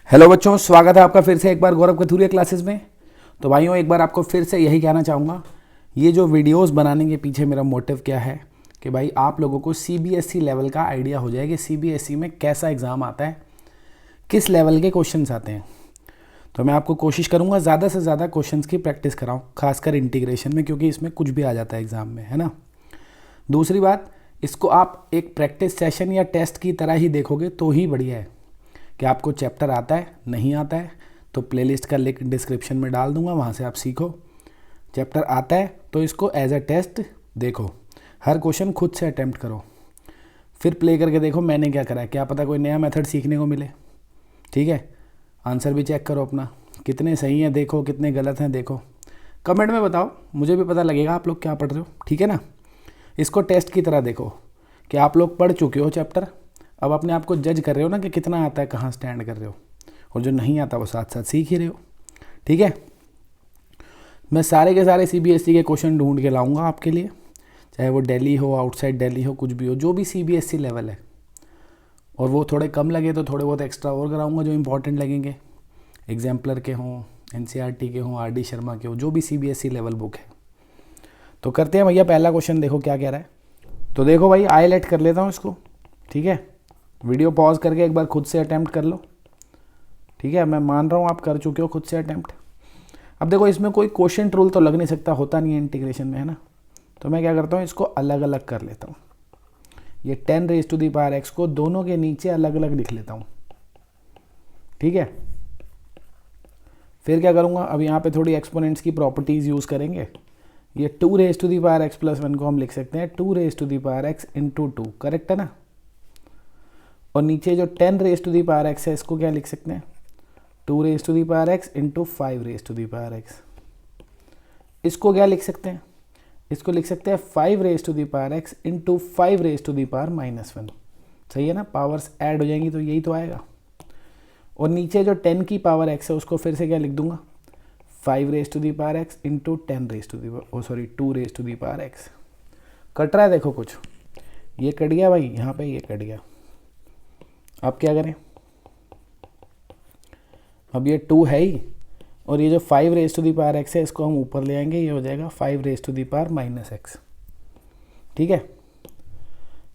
Hello बच्चों, स्वागत है आपका फिर से एक बार गौरव कथुरिया क्लासेस में। तो भाइयों, एक बार आपको फिर से यही कहना चाहूँगा, ये जो वीडियोस बनाने के पीछे मेरा मोटिव क्या है कि भाई आप लोगों को सीबीएसई लेवल का आइडिया हो जाए कि सीबीएसई में कैसा एग्ज़ाम आता है, किस लेवल के क्वेश्चंस आते हैं। तो मैं आपको कोशिश करूँगा ज़्यादा से ज़्यादा क्वेश्चंस की प्रैक्टिस कराऊँ, खासकर इंटीग्रेशन में, क्योंकि इसमें कुछ भी आ जाता है एग्ज़ाम में, है ना। दूसरी बात, इसको आप एक प्रैक्टिस सेशन या टेस्ट की तरह ही देखोगे तो ही बढ़िया है कि आपको चैप्टर आता है नहीं आता है तो प्लेलिस्ट का लिंक डिस्क्रिप्शन में डाल दूंगा, वहाँ से आप सीखो। चैप्टर आता है तो इसको एज अ टेस्ट देखो, हर क्वेश्चन खुद से अटेम्प्ट करो, फिर प्ले करके देखो मैंने क्या करा है, क्या पता कोई नया मेथड सीखने को मिले। ठीक है, आंसर भी चेक करो अपना, कितने सही हैं देखो, कितने गलत हैं देखो, कमेंट में बताओ, मुझे भी पता लगेगा आप लोग क्या पढ़ रहे हो। ठीक है ना। इसको टेस्ट की तरह देखो कि आप लोग पढ़ चुके हो चैप्टर, अब अपने आप को जज कर रहे हो ना कि कितना आता है, कहाँ स्टैंड कर रहे हो, और जो नहीं आता वो साथ साथ सीख ही रहे हो। ठीक है, मैं सारे के सारे सीबीएसई के क्वेश्चन ढूंढ के लाऊंगा आपके लिए, चाहे वो दिल्ली हो, आउटसाइड दिल्ली हो, कुछ भी हो, जो भी सीबीएसई लेवल है। और वो थोड़े कम लगे तो थोड़े बहुत एक्स्ट्रा और कराऊंगा जो इंपॉर्टेंट लगेंगे, एग्जाम्पलर के हों, एनसीईआरटी के हों, आरडी शर्मा के हों, जो भी सीबीएसई लेवल बुक है। तो करते हैं भैया, पहला क्वेश्चन देखो क्या कह रहा है। तो देखो भाई, हाईलाइट कर लेता हूँ इसको। ठीक है, वीडियो पॉज करके एक बार खुद से अटैम्प्ट कर लो। ठीक है, मैं मान रहा हूँ आप कर चुके हो खुद से अटैम्प्ट। अब देखो, इसमें कोई क्वेश्चन रूल तो लग नहीं सकता, होता नहीं है इंटीग्रेशन में, है ना। तो मैं क्या करता हूँ, इसको अलग अलग कर लेता हूँ। ये 10⁻⁴ को दोनों के नीचे अलग अलग लिख लेता हूँ। ठीक है, फिर क्या करूँगा, अब यहाँ पे थोड़ी एक्सपोनेंट्स की प्रॉपर्टीज़ यूज़ करेंगे। ये 2⁻x+1 को हम लिख सकते हैं 2⁻x × 2, करेक्ट है ना। और नीचे जो 10⁻x है, इसको क्या लिख सकते हैं, 2⁻x × 5⁻x। इसको क्या लिख सकते हैं, इसको लिख सकते हैं 5⁻x × 5⁻⁻1। सही है ना, पावर्स ऐड हो जाएंगी तो यही तो आएगा। और नीचे जो 10 की पावर x है, उसको फिर से क्या लिख दूंगा, 5⁻x × 2⁻x। कट रहा है देखो कुछ, ये कट गया भाई, यहाँ पे ये कट गया। अब क्या करें, अब ये 2 है ही, और ये जो 5⁻x है इसको हम ऊपर ले आएंगे, ये हो जाएगा 5⁻⁻x। ठीक है,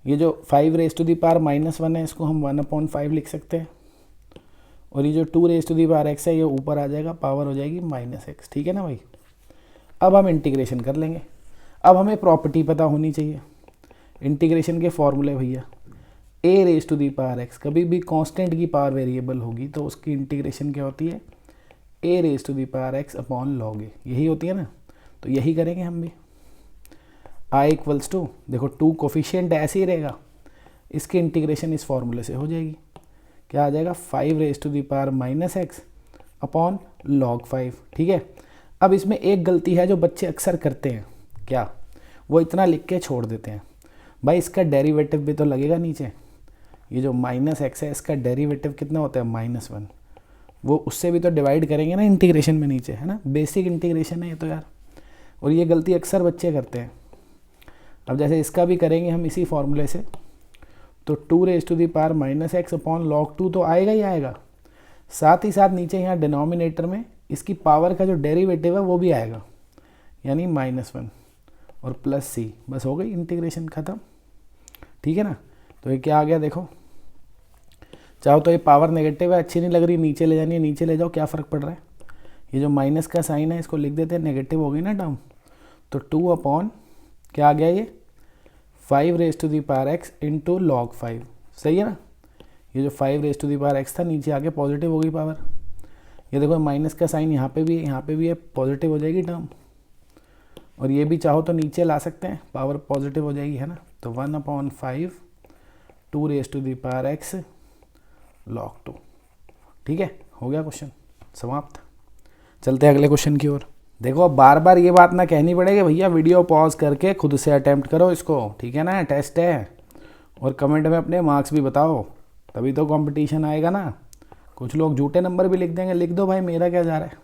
ये जो 5⁻⁻1 है इसको हम 1/5 लिख सकते हैं, और ये जो 2⁻x है ये ऊपर आ जाएगा, पावर हो जाएगी -x। ठीक है ना भाई। अब हम इंटीग्रेशन कर लेंगे। अब हमें प्रॉपर्टी पता होनी चाहिए, इंटीग्रेशन के फॉर्मूले भैया, a⁻x, कभी भी कांस्टेंट की पावर वेरिएबल होगी तो उसकी इंटीग्रेशन क्या होती है, a⁻x अपॉन log a, यही होती है ना। तो यही करेंगे हम भी। i = देखो 2 कोफिशिएंट ऐसे ही रहेगा, इसकी इंटीग्रेशन इस फॉर्मूले से हो जाएगी, क्या आ जाएगा, 5⁻⁻x अपॉन log 5। ठीक है, अब इसमें एक गलती है जो बच्चे अक्सर करते हैं, क्या, वो इतना लिख के छोड़ देते हैं। भाई इसका डेरिवेटिव भी तो लगेगा नीचे, ये जो -x है इसका डेरिवेटिव कितना होता है, -1, वो उससे भी तो डिवाइड करेंगे ना इंटीग्रेशन में नीचे, है ना। बेसिक इंटीग्रेशन है ये तो यार, और ये गलती अक्सर बच्चे करते हैं। अब जैसे इसका भी करेंगे हम इसी फॉर्मूले से, तो 2⁻⁻x अपॉन log 2 तो आएगा ही आएगा, साथ ही साथ नीचे यहाँ डिनोमिनेटर में इसकी पावर का जो डेरिवेटिव है वो भी आएगा, यानी -1 और +c, बस हो गई इंटीग्रेशन ख़त्म। ठीक है ना। तो ये क्या आ गया देखो, चाहो तो ये पावर नेगेटिव है, अच्छी नहीं लग रही, नीचे ले जानी है, नीचे ले जाओ, क्या फ़र्क पड़ रहा है। ये जो माइनस का साइन है इसको लिख देते हैं, नेगेटिव हो गई ना टर्म, तो 2 अपॉन क्या आ गया, ये 5⁻x × log 5। सही है ना। ये जो 5⁻x था नीचे आके पॉजिटिव हो गई पावर, ये देखो माइनस का साइन यहाँ पे भी है, यहाँ पे भी है, पॉजिटिव हो जाएगी टर्म। और ये भी चाहो तो नीचे ला सकते हैं, पावर पॉजिटिव हो जाएगी, है ना। तो 1/5 2⁻x log 2। ठीक है, हो गया क्वेश्चन समाप्त। चलते हैं अगले क्वेश्चन की ओर। देखो, अब बार बार ये बात ना कहनी पड़ेगी भैया, वीडियो पॉज करके खुद से अटेम्प्ट करो इसको। ठीक है ना, टेस्ट है, और कमेंट में अपने मार्क्स भी बताओ, तभी तो कंपटीशन आएगा ना। कुछ लोग झूठे नंबर भी लिख देंगे, लिख दो भाई, मेरा क्या जा रहा है।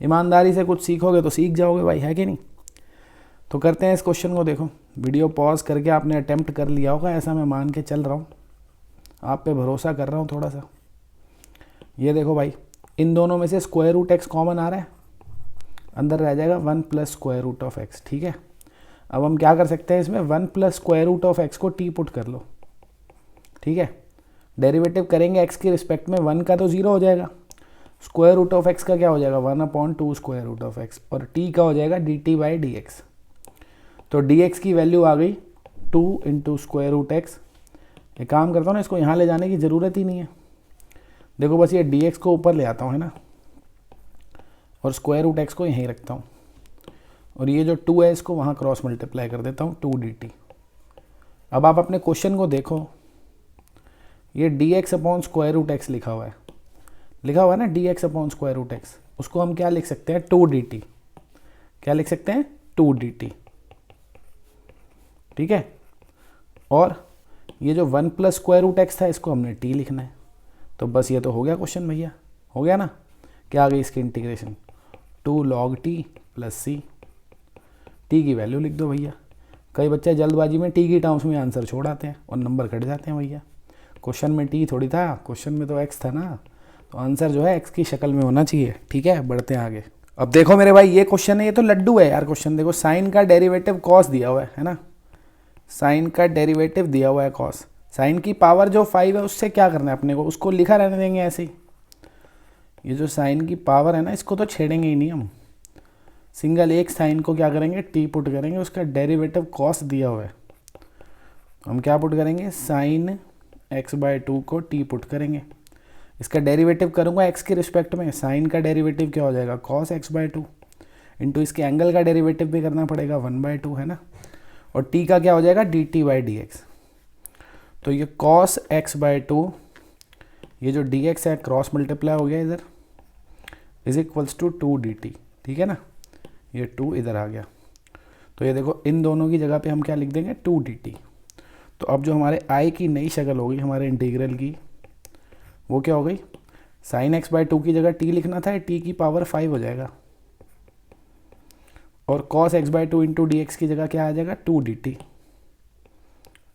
ईमानदारी से कुछ सीखोगे तो सीख जाओगे भाई, है कि नहीं। तो करते हैं इस क्वेश्चन को। देखो, वीडियो पॉज करके आपने अटेम्प्ट कर लिया होगा, ऐसा मैं मान के चल रहा हूँ, आप पे भरोसा कर रहा हूँ थोड़ा सा। ये देखो भाई, इन दोनों में से स्क्वायर रूट एक्स कॉमन आ रहा है, अंदर रह जाएगा 1 plus square root of x. ठीक है, अब हम क्या कर सकते हैं इसमें, 1 plus square root of x को टी पुट कर लो। ठीक है, डेरिवेटिव करेंगे एक्स के रिस्पेक्ट में, 1 का तो 0 हो जाएगा, स्क्वायर रूट ऑफ एक्स का क्या हो जाएगा 1/2 स्क्वायर रूट ऑफ एक्स, और टी का हो जाएगा dt बाई डी एक्स। तो डी एक्स की वैल्यू आ गई 2 इंटू स्क्वायर रूट एक्स। एक काम करता हूँ ना, इसको यहाँ ले जाने की ज़रूरत ही नहीं है। देखो बस ये डी एक्स को ऊपर ले आता हूँ, है ना, और स्क्वायर रूट एक्स को यहीं रखता हूँ, और ये जो 2 है इसको वहाँ क्रॉस मल्टीप्लाई कर देता हूँ 2 dt। अब आप अपने क्वेश्चन को देखो, ये d x upon square root x लिखा हुआ है ना, d x upon square root x, उसको हम क्या लिख सकते हैं 2 dt। क्या लिख सकते हैं 2 dt। ठीक है, और ये जो 1 प्लस स्क्वायर रूट एक्स था इसको हमने t लिखना है। तो बस ये तो हो गया क्वेश्चन भैया, हो गया ना। क्या आ गई इसकी इंटीग्रेशन, 2 log t प्लस सी, टी की वैल्यू लिख दो भैया। कई बच्चे जल्दबाजी में टी की टर्म्स में आंसर छोड़ आते हैं और नंबर कट जाते हैं भैया। क्वेश्चन में टी थोड़ी था, क्वेश्चन में तो एक्स था ना, तो आंसर जो है एक्स की शक्ल में होना चाहिए। ठीक है, बढ़ते हैं आगे। अब देखो मेरे भाई, ये क्वेश्चन है, ये तो लड्डू है यार क्वेश्चन। देखो साइन का डेरिवेटिव कॉस दिया हुआ है ना, साइन का डेरिवेटिव दिया हुआ है कॉस, साइन की पावर जो 5 है उससे क्या करना है अपने को, उसको लिखा रहने देंगे ऐसे ही। ये जो साइन की पावर है ना, इसको तो छेड़ेंगे ही नहीं हम, सिंगल एक साइन को क्या करेंगे टी पुट करेंगे, उसका डेरिवेटिव कॉस दिया हुआ है, हम क्या पुट करेंगे साइन x/2 को टी पुट करेंगे। इसका डेरिवेटिव करूँगा x के रिस्पेक्ट में, साइन का डेरिवेटिव क्या हो जाएगा cos x/2 इंटू इसके एंगल का डेरिवेटिव भी करना पड़ेगा 1/2, है ना, और t का क्या हो जाएगा dt बाई डी एक्स। तो ये cos x/2, ये जो dx है क्रॉस मल्टीप्लाई हो गया इधर, इज इक्वल्स टू 2 dt। ठीक है ना, ये 2 इधर आ गया। तो ये देखो इन दोनों की जगह पे हम क्या लिख देंगे 2 dt। तो अब जो हमारे i की नई शक्ल होगी हमारे इंटीग्रल की, वो क्या हो गई, साइन x/2 की जगह t लिखना था, t की पावर 5 हो जाएगा, और cos x/2 into d x की जगह क्या आ जाएगा 2 dt,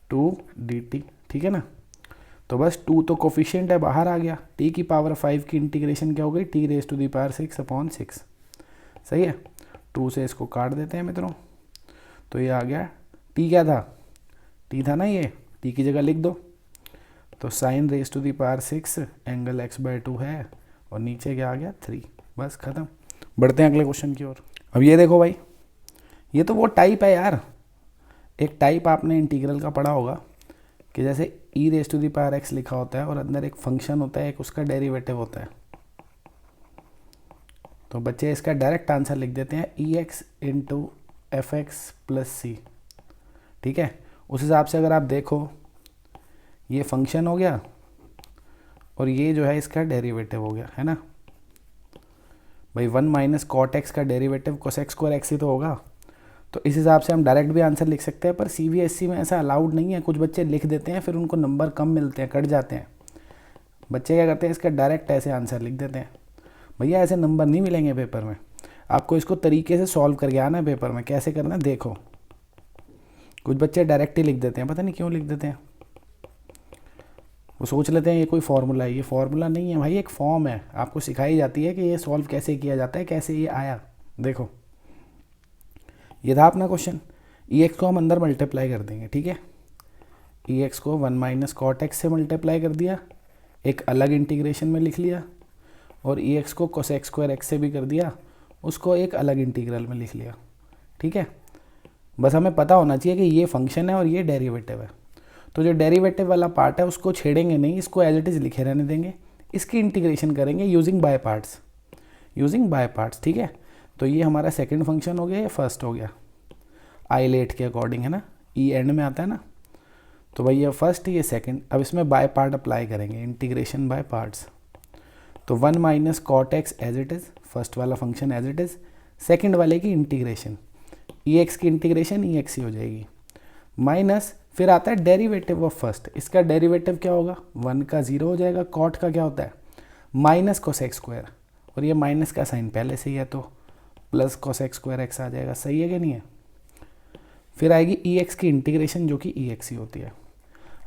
2 dt। ठीक है ना, तो बस 2 तो कोफिशिएंट है बाहर आ गया, t की पावर 5 की इंटीग्रेशन क्या हो गई t⁻6/6। सही है, 2 से इसको काट देते हैं मित्रों, तो ये आ गया t क्या था, t था ना, ये t की जगह लिख दो, तो sin⁻6 एंगल x/2 है, और नीचे क्या आ गया 3। बस खत्म, बढ़ते हैं अगले क्वेश्चन की ओर। अब ये देखो भाई, ये तो वो टाइप है यार, एक टाइप आपने इंटीग्रल का पढ़ा होगा कि जैसे e⁻x लिखा होता है और अंदर एक फंक्शन होता है, एक उसका डेरिवेटिव होता है। तो बच्चे इसका डायरेक्ट आंसर लिख देते हैं ex इंटू fx प्लस सी। ठीक है, उस हिसाब से अगर आप देखो, ये फंक्शन हो गया और ये जो है इसका डेरिवेटिव हो गया, है ना भाई। 1 माइनस कॉट एक्स का डेरिवेटिव कोसेक स्क्वायर एक्स ही तो होगा। तो इस हिसाब से हम डायरेक्ट भी आंसर लिख सकते हैं, पर सीबीएसई में ऐसा अलाउड नहीं है। कुछ बच्चे लिख देते हैं, फिर उनको नंबर कम मिलते हैं, कट जाते हैं। बच्चे क्या करते हैं, इसका डायरेक्ट ऐसे आंसर लिख देते हैं। भैया ऐसे नंबर नहीं मिलेंगे पेपर में, आपको इसको तरीके से सॉल्व करके आना है पेपर में। कैसे करना है देखो, कुछ बच्चे डायरेक्ट ही लिख देते हैं, पता नहीं क्यों लिख देते हैं। वो सोच लेते हैं ये कोई फार्मूला है, ये फार्मूला नहीं है भाई, एक फॉर्म है। आपको सिखाई जाती है कि ये सॉल्व कैसे किया जाता है, कैसे ये आया। देखो ये था अपना क्वेश्चन, ई एक्स को हम अंदर मल्टीप्लाई कर देंगे। ठीक है, ई एक्स को 1 माइनस कॉट एक्स से मल्टीप्लाई कर दिया, एक अलग इंटीग्रेशन में लिख लिया, और ई एक्स को कोसेक स्क्वायर एक्स से भी कर दिया, उसको एक अलग इंटीग्रल में लिख लिया। ठीक है, बस हमें पता होना चाहिए कि ये फंक्शन है और ये डेरिवेटिव है। तो जो डेरिवेटिव वाला पार्ट है उसको छेड़ेंगे नहीं, इसको एज इट इज़ लिखे रहने देंगे। इसकी इंटीग्रेशन करेंगे using by parts, using by parts. ठीक है, तो ये हमारा सेकंड फंक्शन हो गया, ये फर्स्ट हो गया आइलेट के अकॉर्डिंग, है ना, ई एंड में आता है ना। तो भाई ये फर्स्ट, ये सेकंड। अब इसमें बाय पार्ट अप्लाई करेंगे, इंटीग्रेशन बाय पार्ट्स। तो 1 minus cot x as it is, first वाला function as it is, second वाले की इंटीग्रेशन, ई एक्स की इंटीग्रेशन ई एक्स ही हो जाएगी, माइनस फिर आता है डेरिवेटिव ऑफ फर्स्ट। इसका डेरिवेटिव क्या होगा, 1 का 0 हो जाएगा, कॉट का क्या होता है माइनस कोसेक स्क्वायर, और ये माइनस का साइन पहले से ही है तो प्लस कोसेक स्क्वायर एक्स आ जाएगा। सही है कि नहीं है। फिर आएगी ई एक्स की इंटीग्रेशन जो कि ई एक्स ही होती है।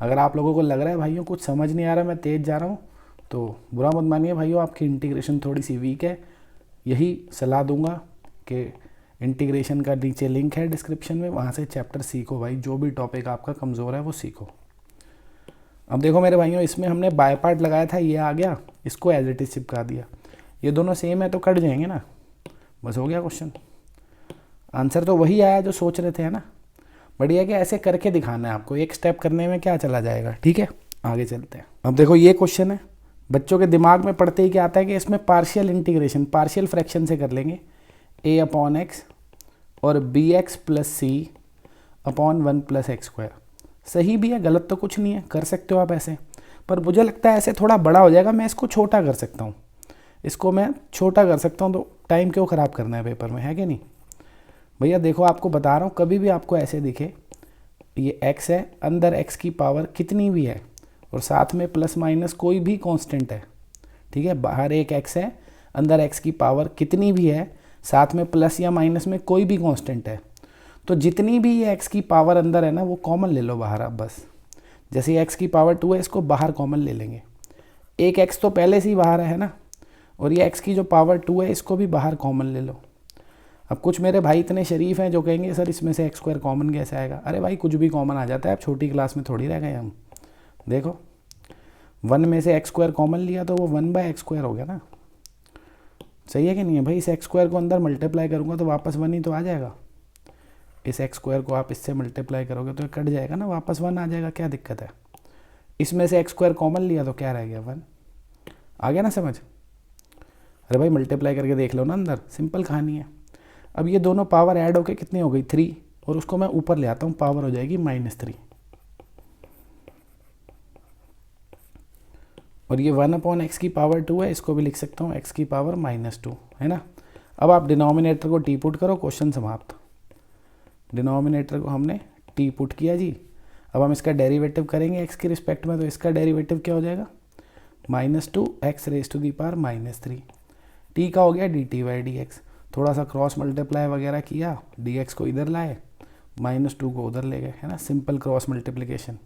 अगर आप लोगों को लग रहा है भाइयों कुछ समझ नहीं आ रहा, मैं तेज जा रहा हूँ, तो बुरा मत मानिए भाइयों, आपकी इंटीग्रेशन थोड़ी सी वीक है। यही सलाह दूंगा कि इंटीग्रेशन का नीचे लिंक है डिस्क्रिप्शन में, वहाँ से चैप्टर सीखो भाई, जो भी टॉपिक आपका कमज़ोर है वो सीखो। अब देखो मेरे भाइयों, इसमें हमने बाय पार्ट लगाया था, ये आ गया, इसको एज इट इज चिपका दिया। ये दोनों सेम है तो कट जाएंगे ना, बस हो गया क्वेश्चन। आंसर तो वही आया जो सोच रहे थे, है ना। बढ़िया कि ऐसे करके दिखाना है आपको, एक स्टेप करने में क्या चला जाएगा। ठीक है, आगे चलते हैं। अब देखो ये क्वेश्चन है, बच्चों के दिमाग में पढ़ते ही क्या आता है कि इसमें पार्शियल इंटीग्रेशन पार्शियल फ्रैक्शन से कर लेंगे, a/x और bx + c/1 + x²। सही भी है, गलत तो कुछ नहीं है, कर सकते हो आप ऐसे, पर मुझे लगता है ऐसे थोड़ा बड़ा हो जाएगा। मैं इसको छोटा कर सकता हूँ, इसको मैं छोटा कर सकता हूँ, तो टाइम क्यों ख़राब करना है पेपर में, है कि नहीं भैया। देखो आपको बता रहा हूँ, कभी भी आपको ऐसे दिखे ये x है, अंदर x की पावर कितनी भी है और साथ में प्लस माइनस कोई भी कांस्टेंट है, ठीक है। बाहर एक x है, अंदर x की पावर कितनी भी है, साथ में प्लस या माइनस में कोई भी कांस्टेंट है, तो जितनी भी ये x की पावर अंदर है ना, वो कॉमन ले लो बाहर आप बस। जैसे ये x की पावर 2 है, इसको बाहर कॉमन ले लेंगे। एक x तो पहले से ही बाहर है ना, और ये x की जो पावर 2 है, इसको भी बाहर कॉमन ले लो। अब कुछ मेरे भाई इतने शरीफ हैं जो कहेंगे सर इसमें से x² कॉमन कैसे आएगा। अरे भाई कुछ भी कॉमन आ जाता है, अब छोटी क्लास में थोड़ी रह गए हम। देखो 1 में से x² कॉमन लिया तो वो 1/x² हो गया ना, सही है कि नहीं है भाई। इस x² को अंदर मल्टीप्लाई करूँगा तो वापस 1 ही तो आ जाएगा। इस x² को आप इससे मल्टीप्लाई करोगे तो ये कट जाएगा ना, वापस 1 आ जाएगा, क्या दिक्कत है। इसमें से x² कॉमन लिया तो क्या रह गया, 1 आ गया ना समझ। अरे भाई मल्टीप्लाई करके देख लो ना अंदर, सिंपल कहानी है। अब ये दोनों पावर ऐड होके कितनी हो गई, 3, और उसको मैं ऊपर ले आता हूँ, पावर हो जाएगी -3, और ये 1/x की पावर 2 है, इसको भी लिख सकता हूँ x की पावर -2, है ना। अब आप डिनोमिनेटर को टी पुट करो, क्वेश्चन समाप्त। डिनोमिनेटर को हमने टी पुट किया जी। अब हम इसका डेरिवेटिव करेंगे x की रिस्पेक्ट में, तो इसका डेरिवेटिव क्या हो जाएगा, -2x⁻³ टी का हो गया dt/dx। थोड़ा सा क्रॉस मल्टीप्लाई वगैरह किया, dx को इधर लाए, -2 को उधर ले गए, है ना, सिंपल क्रॉस मल्टीप्लिकेशन।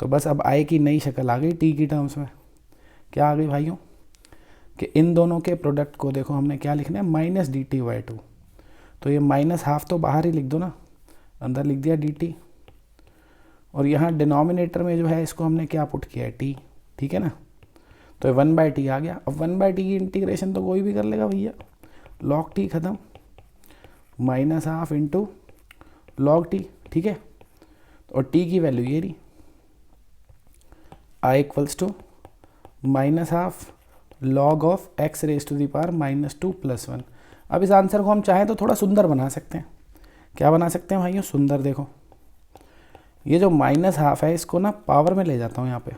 तो बस अब आई की नई शक्ल आ गई टी की टर्म्स में। क्या आ गई भाइयों, कि इन दोनों के प्रोडक्ट को देखो हमने क्या लिखना है, -dt/2। तो ये -½ तो बाहर ही लिख दो ना, अंदर लिख दिया dt, और यहाँ डिनोमिनेटर में जो है इसको हमने क्या पुट किया है, t, ठीक है ना। तो 1/t आ गया। अब 1/t की इंटीग्रेशन तो कोई भी कर लेगा भैया, log t खत्म, -½ इंटू log t, ठीक है। और t की वैल्यू ये रही, i = -½ log of x⁻² -2 + 1। अब इस आंसर को हम चाहें तो थोड़ा सुंदर बना सकते हैं। क्या बना सकते हैं भाइयों, सुंदर। देखो ये जो -½ है, इसको ना पावर में ले जाता हूँ यहाँ पे,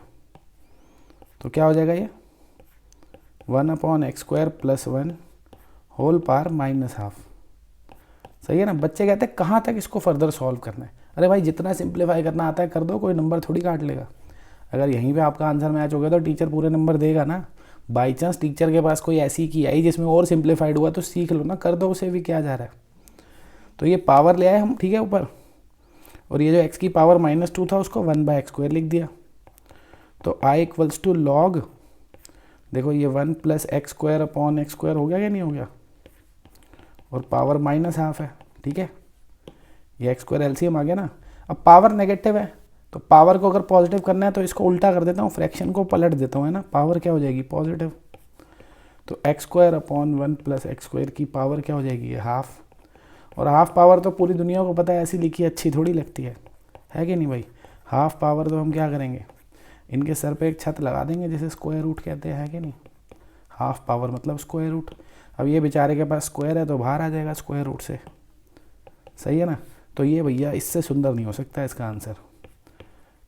तो क्या हो जाएगा, ये 1/x² + 1 होल पावर -½ सही है ना। बच्चे कहते हैं कहाँ तक इसको फर्दर सॉल्व करना है। अरे भाई जितना सिंप्लीफाई करना आता है कर दो, कोई नंबर थोड़ी काट लेगा। अगर यहीं पे आपका आंसर मैच हो गया तो टीचर पूरे नंबर देगा ना। बाई चांस टीचर के पास कोई ऐसी की आई जिसमें और सिंप्लीफाइड हुआ तो सीख लो ना, कर दो उसे भी, क्या जा रहा है। तो ये पावर ले आए हम, ठीक है, ऊपर, और ये जो x की पावर -2 था उसको 1/x² लिख दिया। तो i = log, देखो ये 1 + x² हो गया या नहीं हो गया, और पावर -½ है, ठीक है। ये x² एलसीएम आ गया ना। अब पावर नेगेटिव है, तो पावर को अगर पॉजिटिव करना है तो इसको उल्टा कर देता हूँ, फ्रैक्शन को पलट देता हूँ, है ना। पावर क्या हो जाएगी, पॉजिटिव। तो x²/1 + x² की पावर क्या हो जाएगी, ये ½ और हाफ पावर तो पूरी दुनिया को पता है ऐसी लिखी अच्छी थोड़ी लगती है कि नहीं भाई। हाफ पावर तो हम क्या करेंगे, इनके सर पे एक छत लगा देंगे जिसे स्क्वायर रूट कहते हैं, है कि नहीं। हाफ पावर मतलब स्क्वायर रूट। अब ये बेचारे के पास स्क्वायर है तो बाहर आ जाएगा स्क्वायर रूट से, सही है ना। तो ये भैया इससे सुंदर नहीं हो सकता इसका आंसर,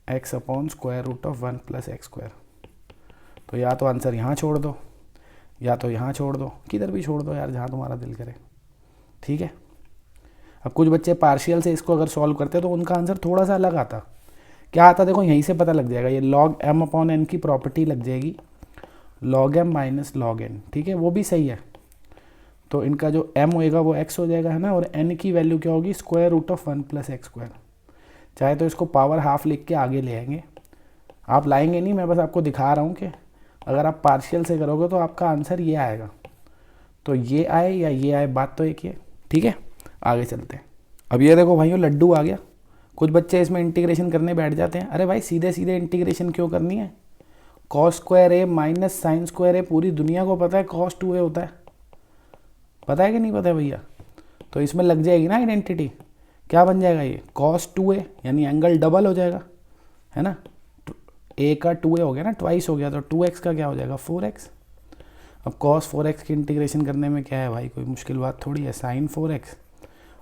x/√1 + x²। तो या तो आंसर यहाँ छोड़ दो या तो यहाँ छोड़ दो, किधर भी छोड़ दो यार, जहाँ तुम्हारा दिल करे, ठीक है। अब कुछ बच्चे पार्शियल से इसको अगर सॉल्व करते तो उनका आंसर थोड़ा सा अलग आता। क्या आता देखो, यहीं से पता लग जाएगा, ये log m/n की प्रॉपर्टी लग जाएगी, log m - log n, ठीक है, वो भी सही है। तो इनका जो m होएगा वो x हो जाएगा, है ना, और n की वैल्यू क्या होगी, √1 + x²। चाहे तो इसको पावर ½ लिख के आगे ले आएंगे, आप लाएंगे नहीं, मैं बस आपको दिखा रहा हूँ कि अगर आप पार्शियल से करोगे तो आपका आंसर ये आएगा। तो ये आए या ये आए, बात तो एक ही है। ठीक है, आगे चलते हैं। अब ये देखो भाइयों, लड्डू आ गया। कुछ बच्चे इसमें इंटीग्रेशन करने बैठ जाते हैं। अरे भाई सीधे सीधे इंटीग्रेशन क्यों करनी है? कॉस स्क्वायर ए माइनस साइन स्क्वायर ए, पूरी दुनिया को पता है कॉस 2a होता है। पता है कि नहीं पता है भैया? तो इसमें लग जाएगी ना आइडेंटिटी। क्या बन जाएगा ये? कॉस 2a, यानी एंगल डबल हो जाएगा, है ना। a का 2a हो गया ना, ट्वाइस हो गया, तो 2x का क्या हो जाएगा? 4x। अब cos 4x की इंटीग्रेशन करने में क्या है भाई, कोई मुश्किल बात थोड़ी है। साइन 4x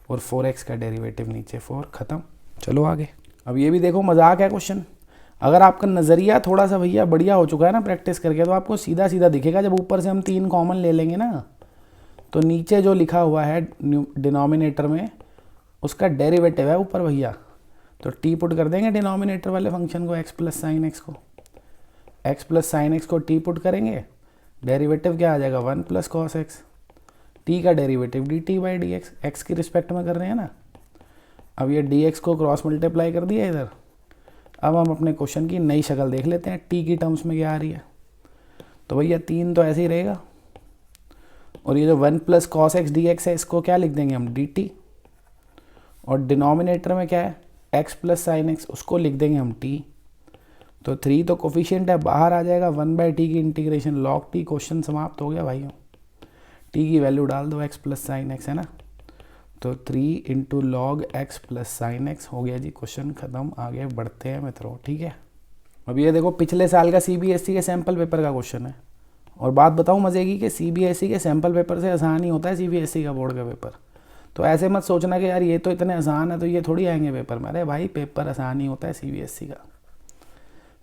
और 4x का डेरिवेटिव नीचे 4, ख़त्म। चलो आगे। अब ये भी देखो, मजाक है क्वेश्चन। अगर आपका नज़रिया थोड़ा सा भैया बढ़िया हो चुका है ना प्रैक्टिस करके, तो आपको सीधा सीधा दिखेगा। जब ऊपर से हम 3 कॉमन ले लेंगे ना, तो नीचे जो लिखा हुआ है डिनोमिनेटर में, उसका डेरिवेटिव है ऊपर भैया। तो टी पुट कर देंगे डिनोमिनेटर वाले फंक्शन को, x प्लस साइन एक्स को। x प्लस साइन एक्स को टी पुट करेंगे, डेरिवेटिव क्या आ जाएगा? 1 प्लस कॉस एक्स। टी का derivative D t by d x, x की रिस्पेक्ट में कर रहे हैं ना। अब ये डी एक्स को क्रॉस मल्टीप्लाई कर दिया इधर। अब हम अपने क्वेश्चन की नई शक्ल देख लेते हैं, टी की टर्म्स में क्या आ रही है। तो भैया 3 तो ऐसे ही रहेगा, और ये जो 1 plus cos x D x है, इसको क्या लिख देंगे हम? D T. और डिनोमिनेटर में क्या है? x प्लस साइन एक्स, उसको लिख देंगे हम t। तो 3 तो कोफिशिएंट है, बाहर आ जाएगा 1/t की इंटीग्रेशन लॉग t। क्वेश्चन समाप्त हो गया भाइयों। t की वैल्यू डाल दो, x प्लस साइन एक्स है ना। तो 3 into log x plus sine x हो गया जी, क्वेश्चन खत्म। आगे बढ़ते हैं मित्रों, ठीक है। अब ये देखो, पिछले साल का CBSE के सैम्पल पेपर का क्वेश्चन है। और बात बताऊँ मजे की, कि CBSE के सैम्पल पेपर से आसान ही होता है CBSE का बोर्ड का पेपर। तो ऐसे मत सोचना कि यार ये तो इतने आसान है तो ये थोड़ी आएंगे पेपर में। अरे भाई पेपर आसान ही होता है CBSE का।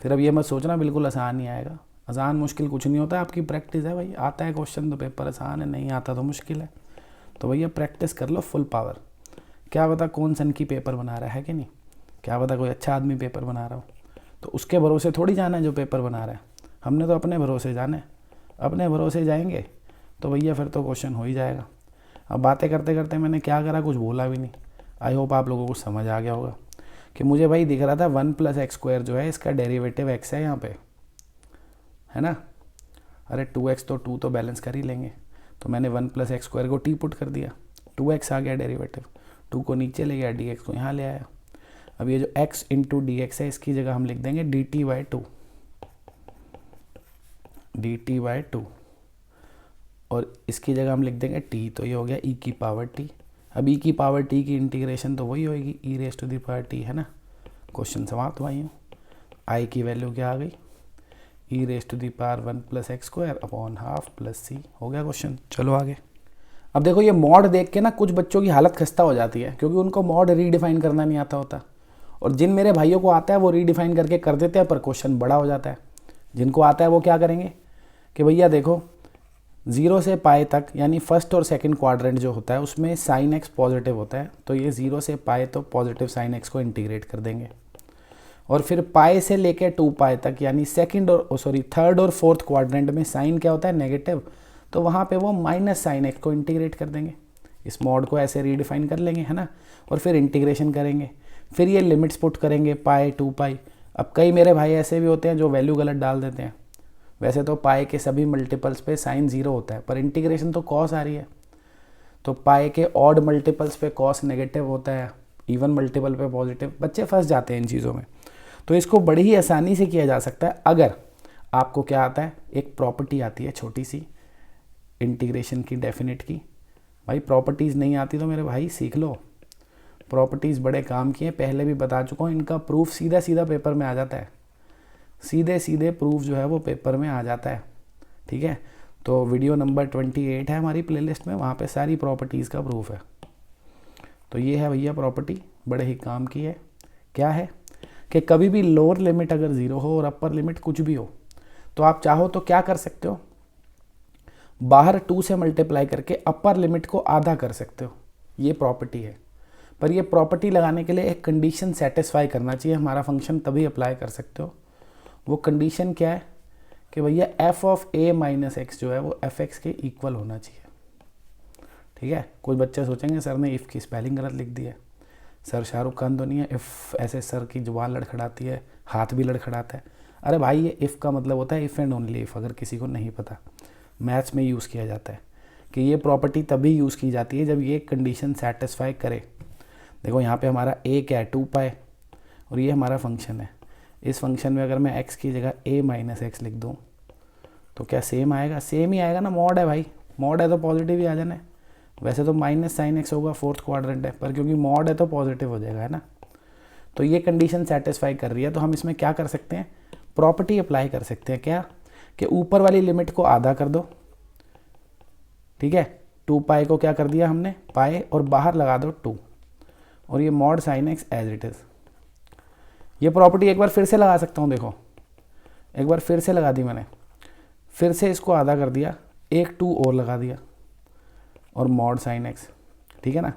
फिर अब ये मत सोचना बिल्कुल आसान नहीं आएगा। आसान मुश्किल कुछ नहीं होता, आपकी प्रैक्टिस है भाई। आता है क्वेश्चन तो पेपर आसान है, नहीं आता तो मुश्किल है। तो भैया प्रैक्टिस कर लो फुल पावर। क्या पता कौन सन की पेपर बना रहा है कि नहीं, क्या पता कोई अच्छा आदमी पेपर बना रहा हो। तो उसके भरोसे थोड़ी जाना है जो पेपर बना रहा है। हमने तो अपने भरोसे जाना है, अपने भरोसे जाएंगे तो भैया फिर तो क्वेश्चन हो ही जाएगा। अब बातें करते करते मैंने क्या करा, कुछ बोला भी नहीं। आई होप आप लोगों को समझ आ गया होगा कि मुझे भाई दिख रहा था 1 प्लस एक्स स्क्वायर जो है, इसका डेरिवेटिव x है यहाँ पे, है ना। अरे 2x तो 2 तो बैलेंस कर ही लेंगे। तो मैंने 1 प्लस एक्स स्क्वायर को t पुट कर दिया, 2x आ गया डेरिवेटिव। 2 को नीचे ले गया, dx को यहाँ ले आया। अब ये जो x इंटू डी एक्स है, इसकी जगह हम लिख देंगे dt बाई 2, dt बाई 2। और इसकी जगह हम लिख देंगे t। तो ये हो गया e की पावर t। अब e की पावर t की इंटीग्रेशन तो वही होगी e raise to the power t, है ना। क्वेश्चन समाप्त भाइयों। i की वैल्यू क्या आ गई? e raise to the power 1 plus x square upon half plus c। हो गया क्वेश्चन। चलो आगे। अब देखो, ये मॉड देख के ना कुछ बच्चों की हालत खस्ता हो जाती है, क्योंकि उनको मॉड रीडिफाइन करना नहीं आता होता। और जिन मेरे भाइयों को आता है वो रीडिफाइन करके कर देते हैं, पर क्वेश्चन बड़ा हो जाता है। जिनको आता है वो क्या करेंगे कि भैया देखो, 0 से पाए तक यानी फर्स्ट और सेकंड क्वाड्रेंट जो होता है उसमें साइन एक्स पॉजिटिव होता है। तो ये 0 से पाए तो पॉजिटिव साइन एक्स को इंटीग्रेट कर देंगे। और फिर पाए से लेकर 2 पाए तक यानी थर्ड और फोर्थ क्वाड्रेंट में साइन क्या होता है? नेगेटिव। तो वहाँ पे वो माइनस साइन एक्स को इंटीग्रेट कर देंगे। इस मॉड को ऐसे रीडिफाइन कर लेंगे, है ना। और फिर इंटीग्रेशन करेंगे, फिर ये लिमिट्स पुट करेंगे, पाए 2 पाई। अब कई मेरे भाई ऐसे भी होते हैं जो वैल्यू गलत डाल देते हैं। वैसे तो पाए के सभी मल्टीपल्स पे साइन 0 होता है, पर इंटीग्रेशन तो कॉस आ रही है। तो पाए के ऑड मल्टीपल्स पे कॉस नेगेटिव होता है, इवन मल्टीपल पे पॉजिटिव। बच्चे फंस जाते हैं इन चीज़ों में। तो इसको बड़ी ही आसानी से किया जा सकता है अगर आपको क्या आता है, एक प्रॉपर्टी आती है छोटी सी इंटीग्रेशन की, डेफिनेट की। भाई प्रॉपर्टीज़ नहीं आती तो मेरे भाई सीख लो। प्रॉपर्टीज़ बड़े काम की हैं, पहले भी बता चुका हूँ। इनका प्रूफ सीधा सीधा पेपर में आ जाता है, सीधे सीधे प्रूफ जो है वो पेपर में आ जाता है, ठीक है। तो वीडियो नंबर 28 है हमारी प्लेलिस्ट में, वहाँ पे सारी प्रॉपर्टीज़ का प्रूफ है। तो ये है भैया प्रॉपर्टी, बड़े ही काम की है। क्या है कि कभी भी लोअर लिमिट अगर 0 हो और अपर लिमिट कुछ भी हो, तो आप चाहो तो क्या कर सकते हो, बाहर 2 से मल्टीप्लाई करके अपर लिमिट को आधा कर सकते हो। ये प्रॉपर्टी है। पर ये प्रॉपर्टी लगाने के लिए एक कंडीशन सेटिस्फाई करना चाहिए, हमारा फंक्शन तभी अप्लाई कर सकते हो। वो कंडीशन क्या है कि भैया f of a minus x जो है वो f(x) के इक्वल होना चाहिए, ठीक है। कुछ बच्चे सोचेंगे सर ने इफ़ की स्पेलिंग गलत लिख दी है। सर शाहरुख खान तो नहीं है, इफ़ ऐसे सर की जुबान लड़खड़ाती है, हाथ भी लड़खड़ाता है। अरे भाई ये इफ़ का मतलब होता है इफ़ एंड ओनली इफ़, अगर किसी को नहीं पता मैथ्स में यूज़ किया जाता है कि ये प्रॉपर्टी तभी यूज़ की जाती है जब ये कंडीशन सेटिस्फाई करे। देखो यहाँ पे हमारा a क्या है 2π और ये हमारा फंक्शन है। इस फंक्शन में अगर मैं x की जगह a माइनस एक्स लिख दूँ तो क्या सेम आएगा? सेम ही आएगा ना, मॉड है भाई, मॉड है तो पॉजिटिव ही आ जाना है। वैसे तो माइनस साइन एक्स होगा, फोर्थ क्वाड्रेंट है, पर क्योंकि मॉड है तो पॉजिटिव हो जाएगा, है ना। तो ये कंडीशन सेटिस्फाई कर रही है, तो हम इसमें क्या कर सकते हैं, प्रॉपर्टी अप्लाई कर सकते हैं। क्या कि ऊपर वाली लिमिट को आधा कर दो, ठीक है, 2π को क्या कर दिया हमने पाए और बाहर लगा दो 2 और ये mod sine x as it is. ये प्रॉपर्टी एक बार फिर से लगा सकता हूँ, देखो एक बार फिर से लगा दी मैंने, फिर से इसको आधा कर दिया, एक 2 और लगा दिया और मॉड साइन एक्स, ठीक है ना।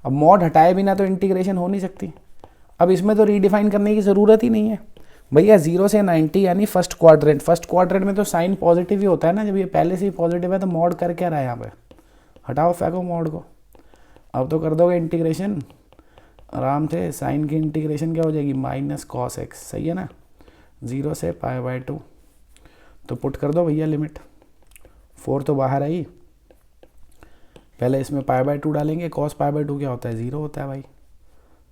अब मॉड हटाए बिना तो इंटीग्रेशन हो नहीं सकती। अब इसमें तो रीडिफाइन करने की ज़रूरत ही नहीं है भैया। 0 से 90 यानी फर्स्ट क्वाड्रेंट में तो साइन पॉजिटिव ही होता है ना, जब ये पहले से ही पॉजिटिव है तो मॉड कर क्या रहा है यहाँ पे, हटाओ फेंको मॉड को। अब तो कर दोगे इंटीग्रेशन आराम से, साइन की इंटीग्रेशन क्या हो जाएगी माइनस कॉस एक्स, सही है ना, 0 से π/2। तो पुट कर दो भैया लिमिट, 4 तो बाहर आई, पहले इसमें π/2 डालेंगे, cos π/2 क्या होता है 0 होता है भाई,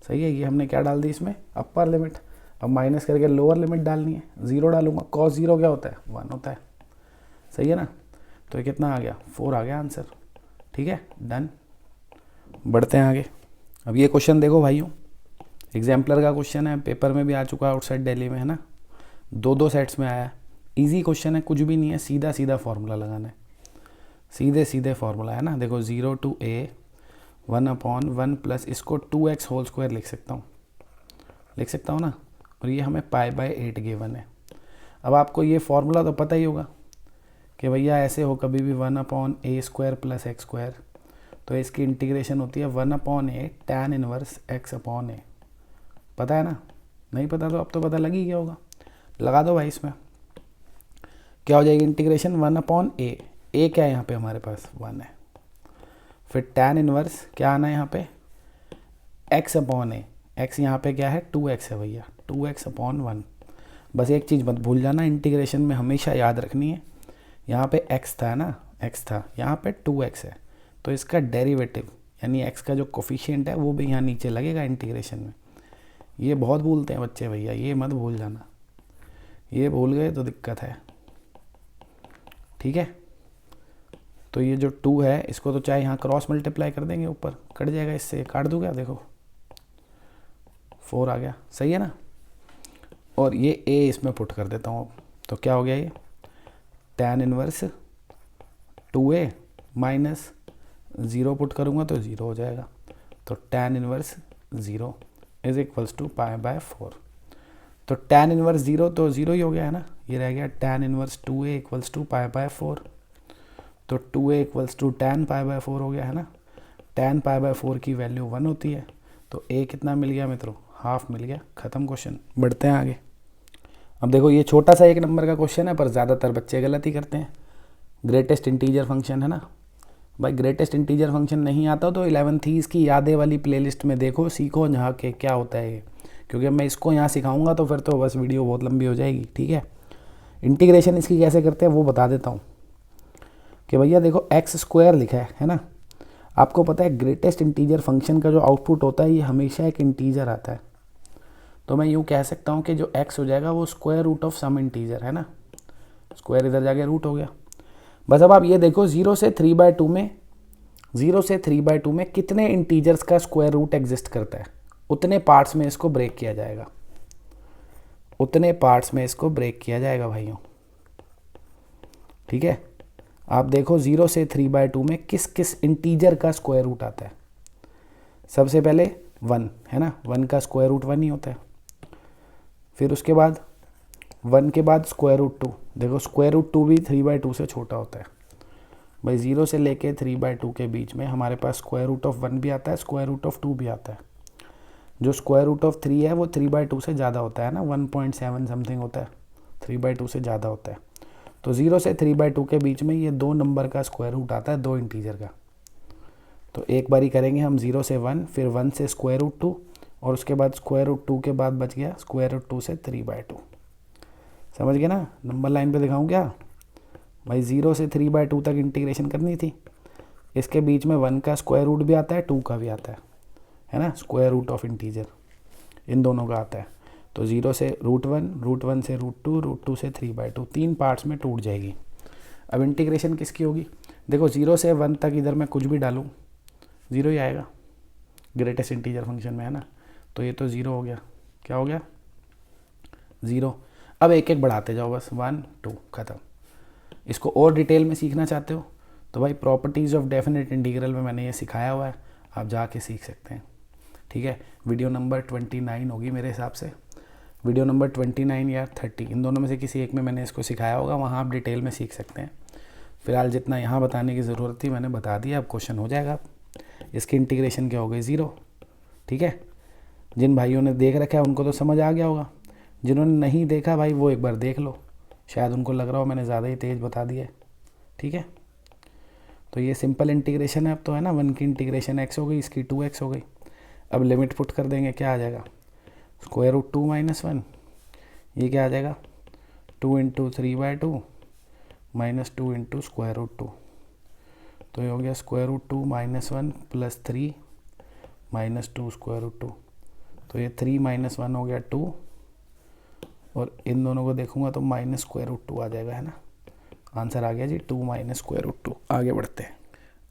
सही है। ये हमने क्या डाल दी इसमें अपर लिमिट, अब माइनस करके लोअर लिमिट डालनी है, 0 डालूंगा, cos 0 क्या होता है 1 होता है, सही है ना। तो ये कितना आ गया 4 आ गया आंसर, ठीक है डन। बढ़ते हैं आगे। अब ये क्वेश्चन देखो भाइयों, एग्जाम्पलर का क्वेश्चन है, पेपर में भी आ चुका है आउटसाइड दिल्ली में, है ना, 2 सेट्स में आया है। इजी क्वेश्चन है, कुछ भी नहीं है, सीधा सीधा फार्मूला लगाना है, सीधे सीधे फार्मूला है ना। देखो 0 to a 1/1 प्लस इसको 2x होल स्क्वायर लिख सकता हूँ ना, और ये हमें π/8 गिवन है। अब आपको ये फार्मूला तो पता ही होगा कि भैया ऐसे हो कभी भी 1/a² प्लस x², तो इसकी इंटीग्रेशन होती है 1/a tan इनवर्स x/a। पता है ना, नहीं पता तो अब तो पता लग ही गया होगा, लगा दो भाई। इसमें क्या हो जाएगी इंटीग्रेशन 1/a, a क्या है यहाँ पे हमारे पास 1 है, फिर tan इनवर्स क्या आना है यहाँ पे x/a, x यहाँ पे क्या है 2x है भैया, 2x/1। बस एक चीज़ मत भूल जाना, इंटीग्रेशन में हमेशा याद रखनी है, यहाँ पे x था ना, x था, यहाँ पे 2x है, तो इसका डेरिवेटिव यानी x का जो कोफिशिएंट है वो भी यहाँ नीचे लगेगा इंटीग्रेशन में। ये बहुत भूलते हैं बच्चे भैया, ये मत भूल जाना, ये भूल गए तो दिक्कत है, ठीक है। तो ये जो 2 है इसको तो चाहे यहाँ क्रॉस मल्टीप्लाई कर देंगे, ऊपर कट जाएगा, इससे काट दूँ क्या, देखो 4 आ गया, सही है ना। और ये a इसमें पुट कर देता हूँ, तो क्या हो गया ये tan inverse 2a minus 0 put करूँगा तो 0 हो जाएगा, तो tan inverse 0 is equals to π/4। तो tan इनवर्स 0 तो 0 ही हो गया है ना, ये रह गया tan inverse 2a equals to π/4, तो 2a इक्वल्स टू tan π/4 हो गया है ना। tan π/4 की वैल्यू 1 होती है, तो a कितना मिल गया मित्रों, हाफ मिल गया, ख़त्म क्वेश्चन। बढ़ते हैं आगे। अब देखो ये छोटा सा 1 नंबर का क्वेश्चन है, पर ज़्यादातर बच्चे गलत ही करते हैं। ग्रेटेस्ट इंटीजर फंक्शन है ना भाई, ग्रेटेस्ट इंटीजर फंक्शन नहीं आता तो 11th की यादें वाली प्लेलिस्ट में देखो, सीखो जहाँ के क्या होता है ये, क्योंकि मैं इसको यहाँ सिखाऊंगा तो फिर तो बस वीडियो बहुत लंबी हो जाएगी, ठीक है। इंटीग्रेशन इसकी कैसे करते हैं वो बता देता हूँ कि भैया देखो x² लिखा है ना, आपको पता है ग्रेटेस्ट इंटीजर फंक्शन का जो आउटपुट होता है ये हमेशा एक इंटीजर आता है, तो मैं यूँ कह सकता हूँ कि जो x हो जाएगा वो square root of some integer है ना, स्क्वायर इधर जाके रूट हो गया। बस अब आप ये देखो 0 से 3/2 में कितने इंटीजर्स का स्क्वायर रूट एग्जिस्ट करता है, उतने पार्ट्स में इसको ब्रेक किया जाएगा, भाइयों, ठीक है। आप देखो 0 से 3/2 में किस किस इंटीजर का स्क्वायर रूट आता है। सबसे पहले 1 है ना, 1 का स्क्वायर रूट 1 ही होता है, फिर उसके बाद 1 के बाद स्क्वायर रूट 2, देखो स्क्वायर रूट 2 भी 3/2 से छोटा होता है भाई। 0 से लेके 3/2 के बीच में हमारे पास स्क्वायर रूट ऑफ 1 भी आता है, स्क्वायर रूट ऑफ 2 भी आता है। जो स्क्वायर रूट ऑफ 3 है वो 3/2 से ज़्यादा होता है ना, 1.7 समथिंग होता है, 3/2 से ज़्यादा होता है। तो 0 से 3/2 के बीच में ये 2 नंबर का स्क्वायर रूट आता है, 2 इंटीजर का। तो एक बारी करेंगे हम 0 से 1, फिर 1 से स्क्वायर रूट 2, और उसके बाद स्क्वायर रूट 2 के बाद बच गया स्क्वायर रूट 2 से 3/2। समझ गए ना? नंबर लाइन पे दिखाऊं क्या भाई? 0 से 3/2 तक इंटीग्रेशन करनी थी। इसके बीच में 1 का स्क्वायर रूट भी आता है, 2 का भी आता है ना? स्क्वायर रूट ऑफ इंटीजर इन दोनों का आता है। तो 0 से √1 से √2 से 3/2, 3 पार्ट्स में टूट जाएगी। अब इंटीग्रेशन किसकी होगी? देखो 0 से 1 तक इधर मैं कुछ भी डालूँ 0 ही आएगा, ग्रेटेस्ट इंटीजर फंक्शन में, है ना? तो ये तो 0 हो गया। क्या हो गया? 0। अब एक एक बढ़ाते जाओ बस, 1 2 ख़त्म। इसको और डिटेल में सीखना चाहते हो तो भाई प्रॉपर्टीज़ ऑफ डेफिनेट इंटीग्रल में मैंने ये सिखाया हुआ है, आप जाके सीख सकते हैं। ठीक है, वीडियो नंबर 29 होगी मेरे हिसाब से, वीडियो नंबर 29 या 30, इन दोनों में से किसी एक में मैंने इसको सिखाया होगा, वहाँ आप डिटेल में सीख सकते हैं। फिलहाल जितना यहाँ बताने की ज़रूरत थी मैंने बता दिया। अब क्वेश्चन हो जाएगा। इसकी इंटीग्रेशन क्या हो गई? 0। ठीक है, जिन भाइयों ने देख रखा है उनको तो समझ आ गया होगा, जिन्होंने नहीं देखा भाई वो एक बार देख लो, शायद उनको लग रहा हो मैंने ज़्यादा ही तेज़ बता दिया। ठीक है, तो ये सिंपल इंटीग्रेशन है अब तो, है ना? 1 की इंटीग्रेशन x हो गई, इसकी 2x हो गई। अब लिमिट पुट कर देंगे, क्या आ जाएगा? √2 - 1, ये क्या आ जाएगा? 2 × 3/2 -2 × √2, तो ये हो गया √2 - 1 + 3 -2 √2, तो ये 3 - 1 हो गया 2, और इन दोनों को देखूंगा तो -√2 आ जाएगा, है ना? आंसर आ गया जी 2 -√2। आगे बढ़ते हैं।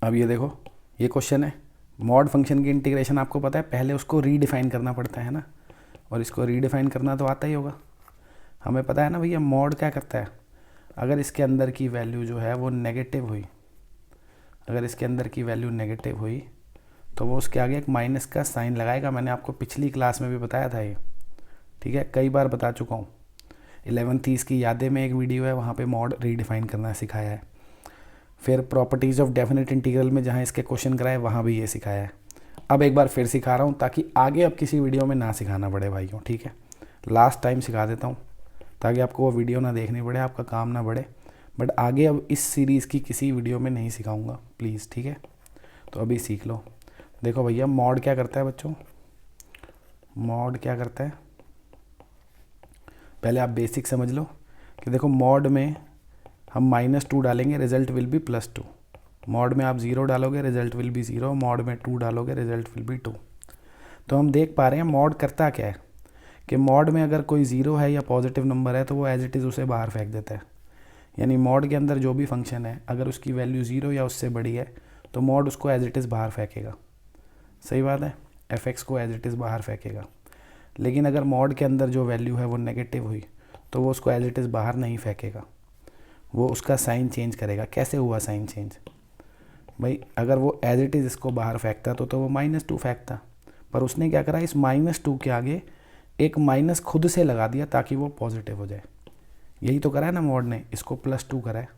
अब ये देखो, ये क्वेश्चन है, मॉड फंक्शन की इंटीग्रेशन आपको पता है, पहले उसको रीडिफाइन करना पड़ता है ना? और इसको रीडिफाइन करना तो आता ही होगा, हमें पता है ना भैया मॉड क्या करता है। अगर इसके अंदर की वैल्यू जो है वो नेगेटिव हुई, अगर इसके अंदर की वैल्यू नेगेटिव हुई तो वो उसके आगे एक माइनस का साइन लगाएगा। मैंने आपको पिछली क्लास में भी बताया था ये, ठीक है, कई बार बता चुका हूँ। 11th की यादें में एक वीडियो है, वहाँ पे मॉड रीडिफाइन करना सिखाया है। फिर प्रॉपर्टीज़ ऑफ डेफिनेट इंटीग्रल में जहाँ इसके क्वेश्चन कराए वहाँ भी ये सिखाया है। अब एक बार फिर सिखा रहा हूँ ताकि आगे अब किसी वीडियो में ना सिखाना पड़े भाइयों। ठीक है, लास्ट टाइम सिखा देता हूँ ताकि आपको वो वीडियो ना देखनी पड़े, आपका काम ना बढ़े। बट आगे अब इस सीरीज़ की किसी वीडियो में नहीं सिखाऊंगा प्लीज़। ठीक है, तो अभी सीख लो। देखो भैया मॉड क्या करता है बच्चों, मॉड क्या करता है, पहले आप बेसिक समझ लो कि देखो मॉड में हम -2 डालेंगे, रिजल्ट विल बी +2। मॉड में आप 0 डालोगे, रिजल्ट विल बी 0। मॉड में 2 डालोगे, रिजल्ट विल बी 2। तो हम देख पा रहे हैं मॉड करता क्या है कि मॉड में अगर कोई 0 है या पॉजिटिव नंबर है तो वो एज इट इज़ उसे बाहर फेंक देता है। यानी मॉड के अंदर जो भी फंक्शन है अगर उसकी वैल्यू 0 या उससे बड़ी है तो मॉड उसको एज इट इज़ बाहर फेंकेगा। सही बात है, fx को एज इट इज़ बाहर फेंकेगा। लेकिन अगर मॉड के अंदर जो वैल्यू है वो नेगेटिव हुई तो वो उसको एज इट इज़ बाहर नहीं फेंकेगा, वो उसका साइन चेंज करेगा। कैसे हुआ साइन चेंज भाई? अगर वो एज इट इज़ इसको बाहर फेंकता तो वो -2 फेंकता, पर उसने क्या करा, इस -2 के आगे एक माइनस खुद से लगा दिया ताकि वो पॉजिटिव हो जाए। यही तो करा है ना मॉड ने, इसको +2 करा है।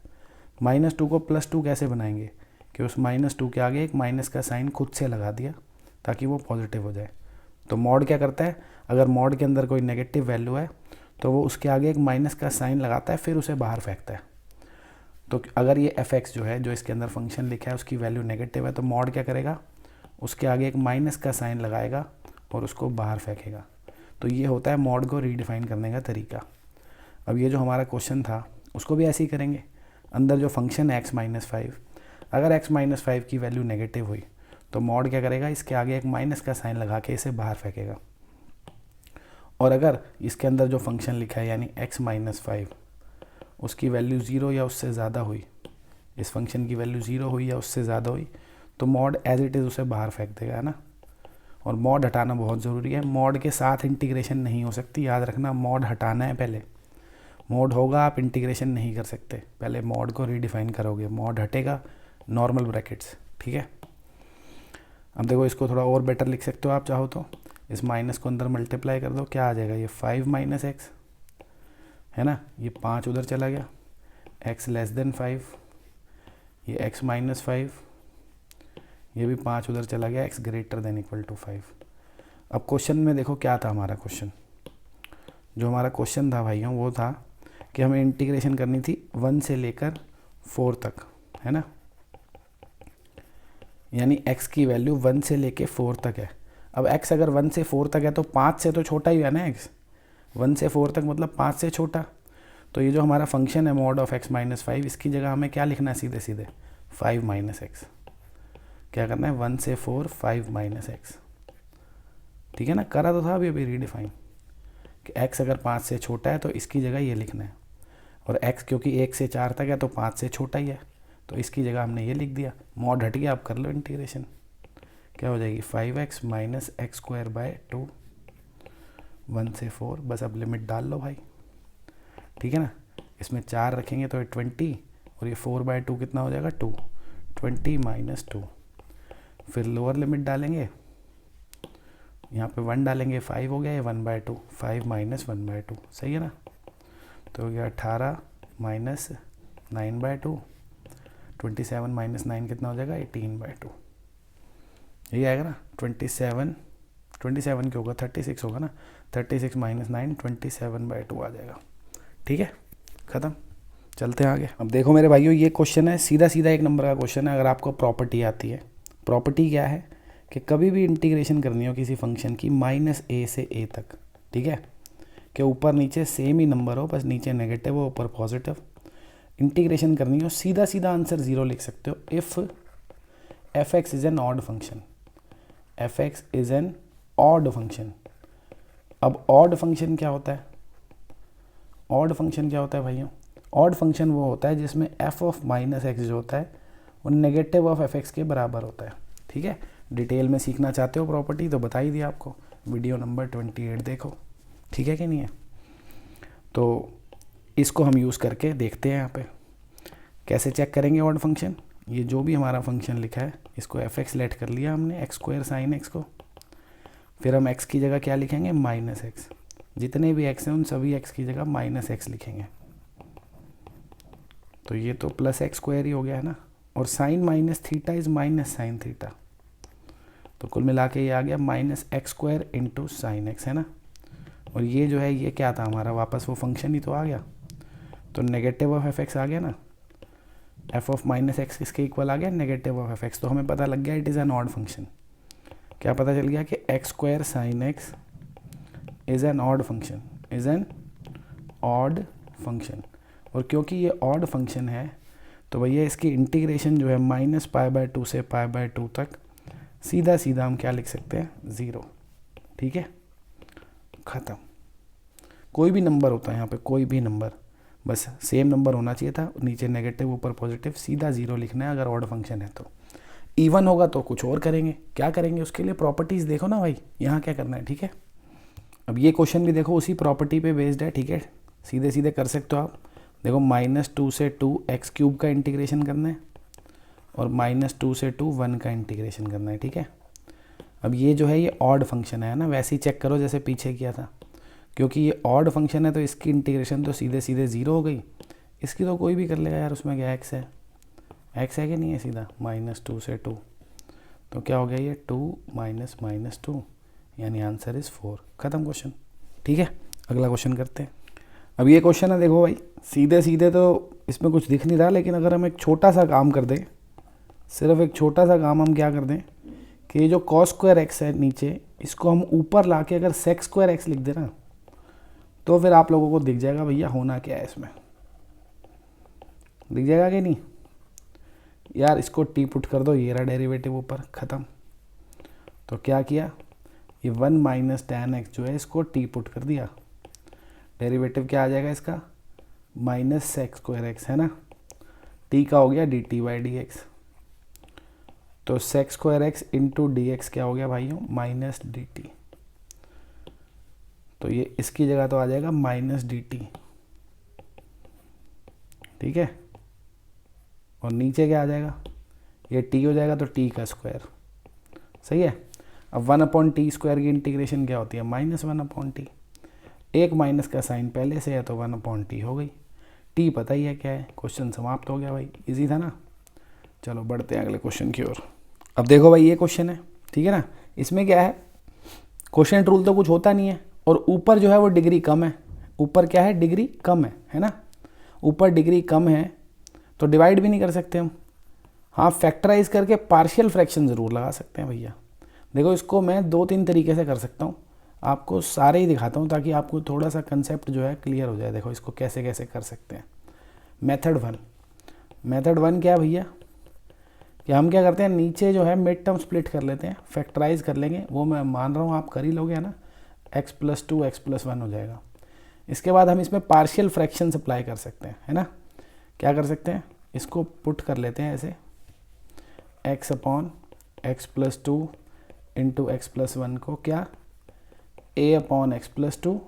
-2 को +2 कैसे बनाएंगे कि उस -2 के आगे एक माइनस का साइन खुद से लगा दिया ताकि वो पॉजिटिव हो जाए। तो मॉड क्या करता है, अगर मॉड के अंदर कोई नेगेटिव वैल्यू है तो वो उसके आगे एक माइनस का साइन लगाता है, फिर उसे बाहर फेंकता है। तो अगर ये fx जो है, जो इसके अंदर फंक्शन लिखा है, उसकी वैल्यू नेगेटिव है तो मॉड क्या करेगा, उसके आगे एक माइनस का साइन लगाएगा और उसको बाहर फेंकेगा। तो ये होता है मॉड को रीडिफाइन करने का तरीका। अब ये जो हमारा क्वेश्चन था उसको भी ऐसे ही करेंगे। अंदर जो फंक्शन है x-5, अगर x-5 की वैल्यू नेगेटिव हुई तो मॉड क्या करेगा, इसके आगे एक माइनस का साइन लगा के इसे बाहर फेंकेगा। और अगर इसके अंदर जो फंक्शन लिखा है यानी x-5 उसकी वैल्यू 0 या उससे ज़्यादा हुई, इस फंक्शन की वैल्यू 0 हुई या उससे ज़्यादा हुई तो मॉड एज इट इज़ उसे बाहर फेंक देगा, है ना? और मॉड हटाना बहुत ज़रूरी है, मॉड के साथ इंटीग्रेशन नहीं हो सकती, याद रखना। मॉड हटाना है पहले, मॉड होगा आप इंटीग्रेशन नहीं कर सकते, पहले मॉड को रीडिफाइन करोगे, मॉड हटेगा, नॉर्मल ब्रैकेट्स। ठीक है, अब देखो इसको थोड़ा और बेटर लिख सकते हो आप चाहो तो, इस माइनस को अंदर मल्टीप्लाई कर दो, क्या आ जाएगा, ये 5 - x, है ना? ये 5 उधर चला गया, x <5, ये x - 5, ये भी 5 उधर चला गया, x > 5। अब क्वेश्चन में देखो क्या था हमारा क्वेश्चन, जो हमारा क्वेश्चन था भाइयों वो था कि हमें इंटीग्रेशन करनी थी 1 से लेकर 4 तक, है ना? यानी x की वैल्यू 1 से लेकर 4 तक है। अब x अगर 1 से 4 तक है तो 5 से तो छोटा ही है ना x, 1 से 4 तक मतलब 5 से छोटा। तो ये जो हमारा फंक्शन है मॉड ऑफ x माइनस 5, इसकी जगह हमें क्या लिखना है सीधे सीधे 5 माइनस एक्स। क्या करना है 1 से 4 5 माइनस एक्स। ठीक है ना, करा तो था अभी रीडिफाइन कि x अगर 5 से छोटा है तो इसकी जगह ये लिखना है, और x क्योंकि 1 से 4 तक है तो 5 से छोटा ही है, तो इसकी जगह हमने ये लिख दिया। मॉड हट गया, आप कर लो इंटीग्रेशन, क्या हो जाएगी 5x minus x square by 2, 1 से 4, बस अब लिमिट डाल लो भाई। ठीक है ना, इसमें 4 रखेंगे तो 20, और ये 4/2 कितना हो जाएगा 2, 20 माइनस 2। फिर लोअर लिमिट डालेंगे, यहाँ पे 1 डालेंगे, 5 हो गया, ये 1/2, 5 माइनस 1/2, सही है ना। तो हो गया 18 माइनस 9/2, 27 माइनस 9 कितना हो जाएगा 18/2। यही आएगा ना, 27 क्या होगा 36 होगा ना, 36 माइनस 9 27/2 आ जाएगा। ठीक है, ख़त्म। चलते हैं आगे। अब देखो मेरे भाइयों, ये क्वेश्चन है सीधा सीधा 1 नंबर का क्वेश्चन है। अगर आपको प्रॉपर्टी आती है, प्रॉपर्टी क्या है कि कभी भी इंटीग्रेशन करनी हो किसी फंक्शन की -a से a तक, ठीक है, कि ऊपर नीचे सेम ही नंबर हो, बस नीचे नेगेटिव हो ऊपर पॉजिटिव, इंटीग्रेशन करनी हो, सीधा सीधा आंसर 0 लिख सकते हो if f(x) is an odd function. f(x) is an odd function. अब ऑड फंक्शन क्या होता है? ऑड फंक्शन क्या होता है भाइयों? ऑड फंक्शन वो होता है जिसमें f ऑफ माइनस एक्स जो होता है वो नेगेटिव ऑफ f(x) के बराबर होता है। ठीक है, डिटेल में सीखना चाहते हो प्रॉपर्टी तो बता ही दिया आपको, वीडियो नंबर 28 देखो। ठीक है कि नहीं है? तो इसको हम यूज़ करके देखते हैं यहाँ पे कैसे चेक करेंगे ऑड फंक्शन। ये जो भी हमारा फंक्शन लिखा है इसको f(x) लेट कर लिया हमने, एक्स स्क्वायर साइन एक्स को, फिर हम x की जगह क्या लिखेंगे -x, जितने भी x हैं उन सभी x की जगह -x लिखेंगे। तो ये तो प्लस एक्स स्क्वायर ही हो गया है ना, और sine minus theta is minus sine theta, तो कुल मिला के ये आ गया -x² इंटू साइन एक्स, है ना। और ये जो है ये क्या था हमारा, वापस वो फंक्शन ही तो आ गया, तो नेगेटिव ऑफ f(x) आ गया ना, f ऑफ -x किसके इक्वल आ गया, नेगेटिव ऑफ f(x), तो हमें पता लग गया it is an odd function. क्या पता चल गया कि x² sine x is an odd function, is an odd function. और क्योंकि ये ऑड फंक्शन है तो भैया इसकी इंटीग्रेशन जो है -π/2 से π/2 तक सीधा सीधा हम क्या लिख सकते हैं 0। ठीक है, ख़त्म। कोई भी नंबर होता है यहाँ पे, कोई भी नंबर, बस सेम नंबर होना चाहिए था, नीचे नेगेटिव ऊपर पॉजिटिव, सीधा 0 लिखना है अगर ऑड फंक्शन है तो। इवन होगा तो कुछ और करेंगे, क्या करेंगे उसके लिए प्प्रॉपर्टीज़ देखो ना भाई, यहाँ क्या करना है। ठीक है, अब ये क्वेश्चन भी देखो उसी प्रॉपर्टी पे बेस्ड है। ठीक है, सीधे सीधे कर सकते हो आप। देखो -2 से 2 x³ का इंटीग्रेशन करना है, और -2 से 2 1 का इंटीग्रेशन करना है। ठीक है, अब ये जो है ये ऑड फंक्शन है ना, वैसे ही चेक करो जैसे पीछे किया था, क्योंकि ये ऑड फंक्शन है तो इसकी इंटीग्रेशन तो सीधे सीधे 0 हो गई, इसकी तो कोई भी कर लेगा यार, उसमें क्या x है, x है कि नहीं है, सीधा -2 से 2, तो क्या हो गया ये 2 - -2, यानी आंसर इज़ 4। ख़त्म क्वेश्चन। ठीक है, अगला क्वेश्चन करते हैं। अब ये क्वेश्चन है, देखो भाई सीधे सीधे तो इसमें कुछ दिख नहीं रहा, लेकिन अगर हम एक छोटा सा काम कर दें, सिर्फ एक छोटा सा काम हम क्या कर दें कि ये जो cos² x है नीचे, इसको हम ऊपर ला के अगर sec² x लिख दें ना, तो फिर आप लोगों को दिख जाएगा भैया होना क्या है इसमें, दिख जाएगा कि नहीं यार। इसको टी पुट कर दो, ये रहा डेरिवेटिव ऊपर, ख़त्म। तो क्या किया, ये 1 - tan x जो है इसको टी पुट कर दिया, डेरिवेटिव क्या आ जाएगा इसका -sec² x, है ना, t का हो गया dt/dx, तो sec² x इंटू dx क्या हो गया भाइयों -dt, तो ये इसकी जगह तो आ जाएगा -dt। ठीक है, और नीचे क्या आ जाएगा, ये t हो जाएगा तो t का स्क्वायर, सही है। अब 1/t² की इंटीग्रेशन क्या होती है -1/t, एक माइनस का साइन पहले से है तो 1/t हो गई, t पता ही है क्या है, क्वेश्चन समाप्त हो गया भाई, इजी था ना। चलो बढ़ते हैं अगले क्वेश्चन की ओर। अब देखो भाई ये क्वेश्चन है, ठीक है ना, इसमें क्या है, क्वेश्चन रूल तो कुछ होता नहीं है, और ऊपर जो है वो डिग्री कम है, ऊपर क्या है डिग्री कम है ना, ऊपर डिग्री कम है तो डिवाइड भी नहीं कर सकते हम, हाँ फैक्टराइज करके पार्शियल फ्रैक्शन ज़रूर लगा सकते हैं भैया। देखो इसको मैं 2-3 तरीके से कर सकता हूँ। आपको सारे ही दिखाता हूँ ताकि आपको थोड़ा सा कंसेप्ट जो है क्लियर हो जाए। देखो इसको कैसे कैसे कर सकते हैं। मेथड वन क्या है भैया, कि हम क्या करते हैं, नीचे जो है मिड टर्म स्प्लिट कर लेते हैं, फैक्टराइज कर लेंगे। वो मैं मान रहा हूँ आप कर ही लोगे, है ना। x+2 x+1 हो जाएगा। इसके बाद हम इसमें पार्शियल फ्रैक्शन अप्लाई कर सकते हैं, है ना। क्या कर सकते हैं, इसको पुट कर लेते हैं ऐसे, x/x+2 इंटू x+1 को क्या a/x+2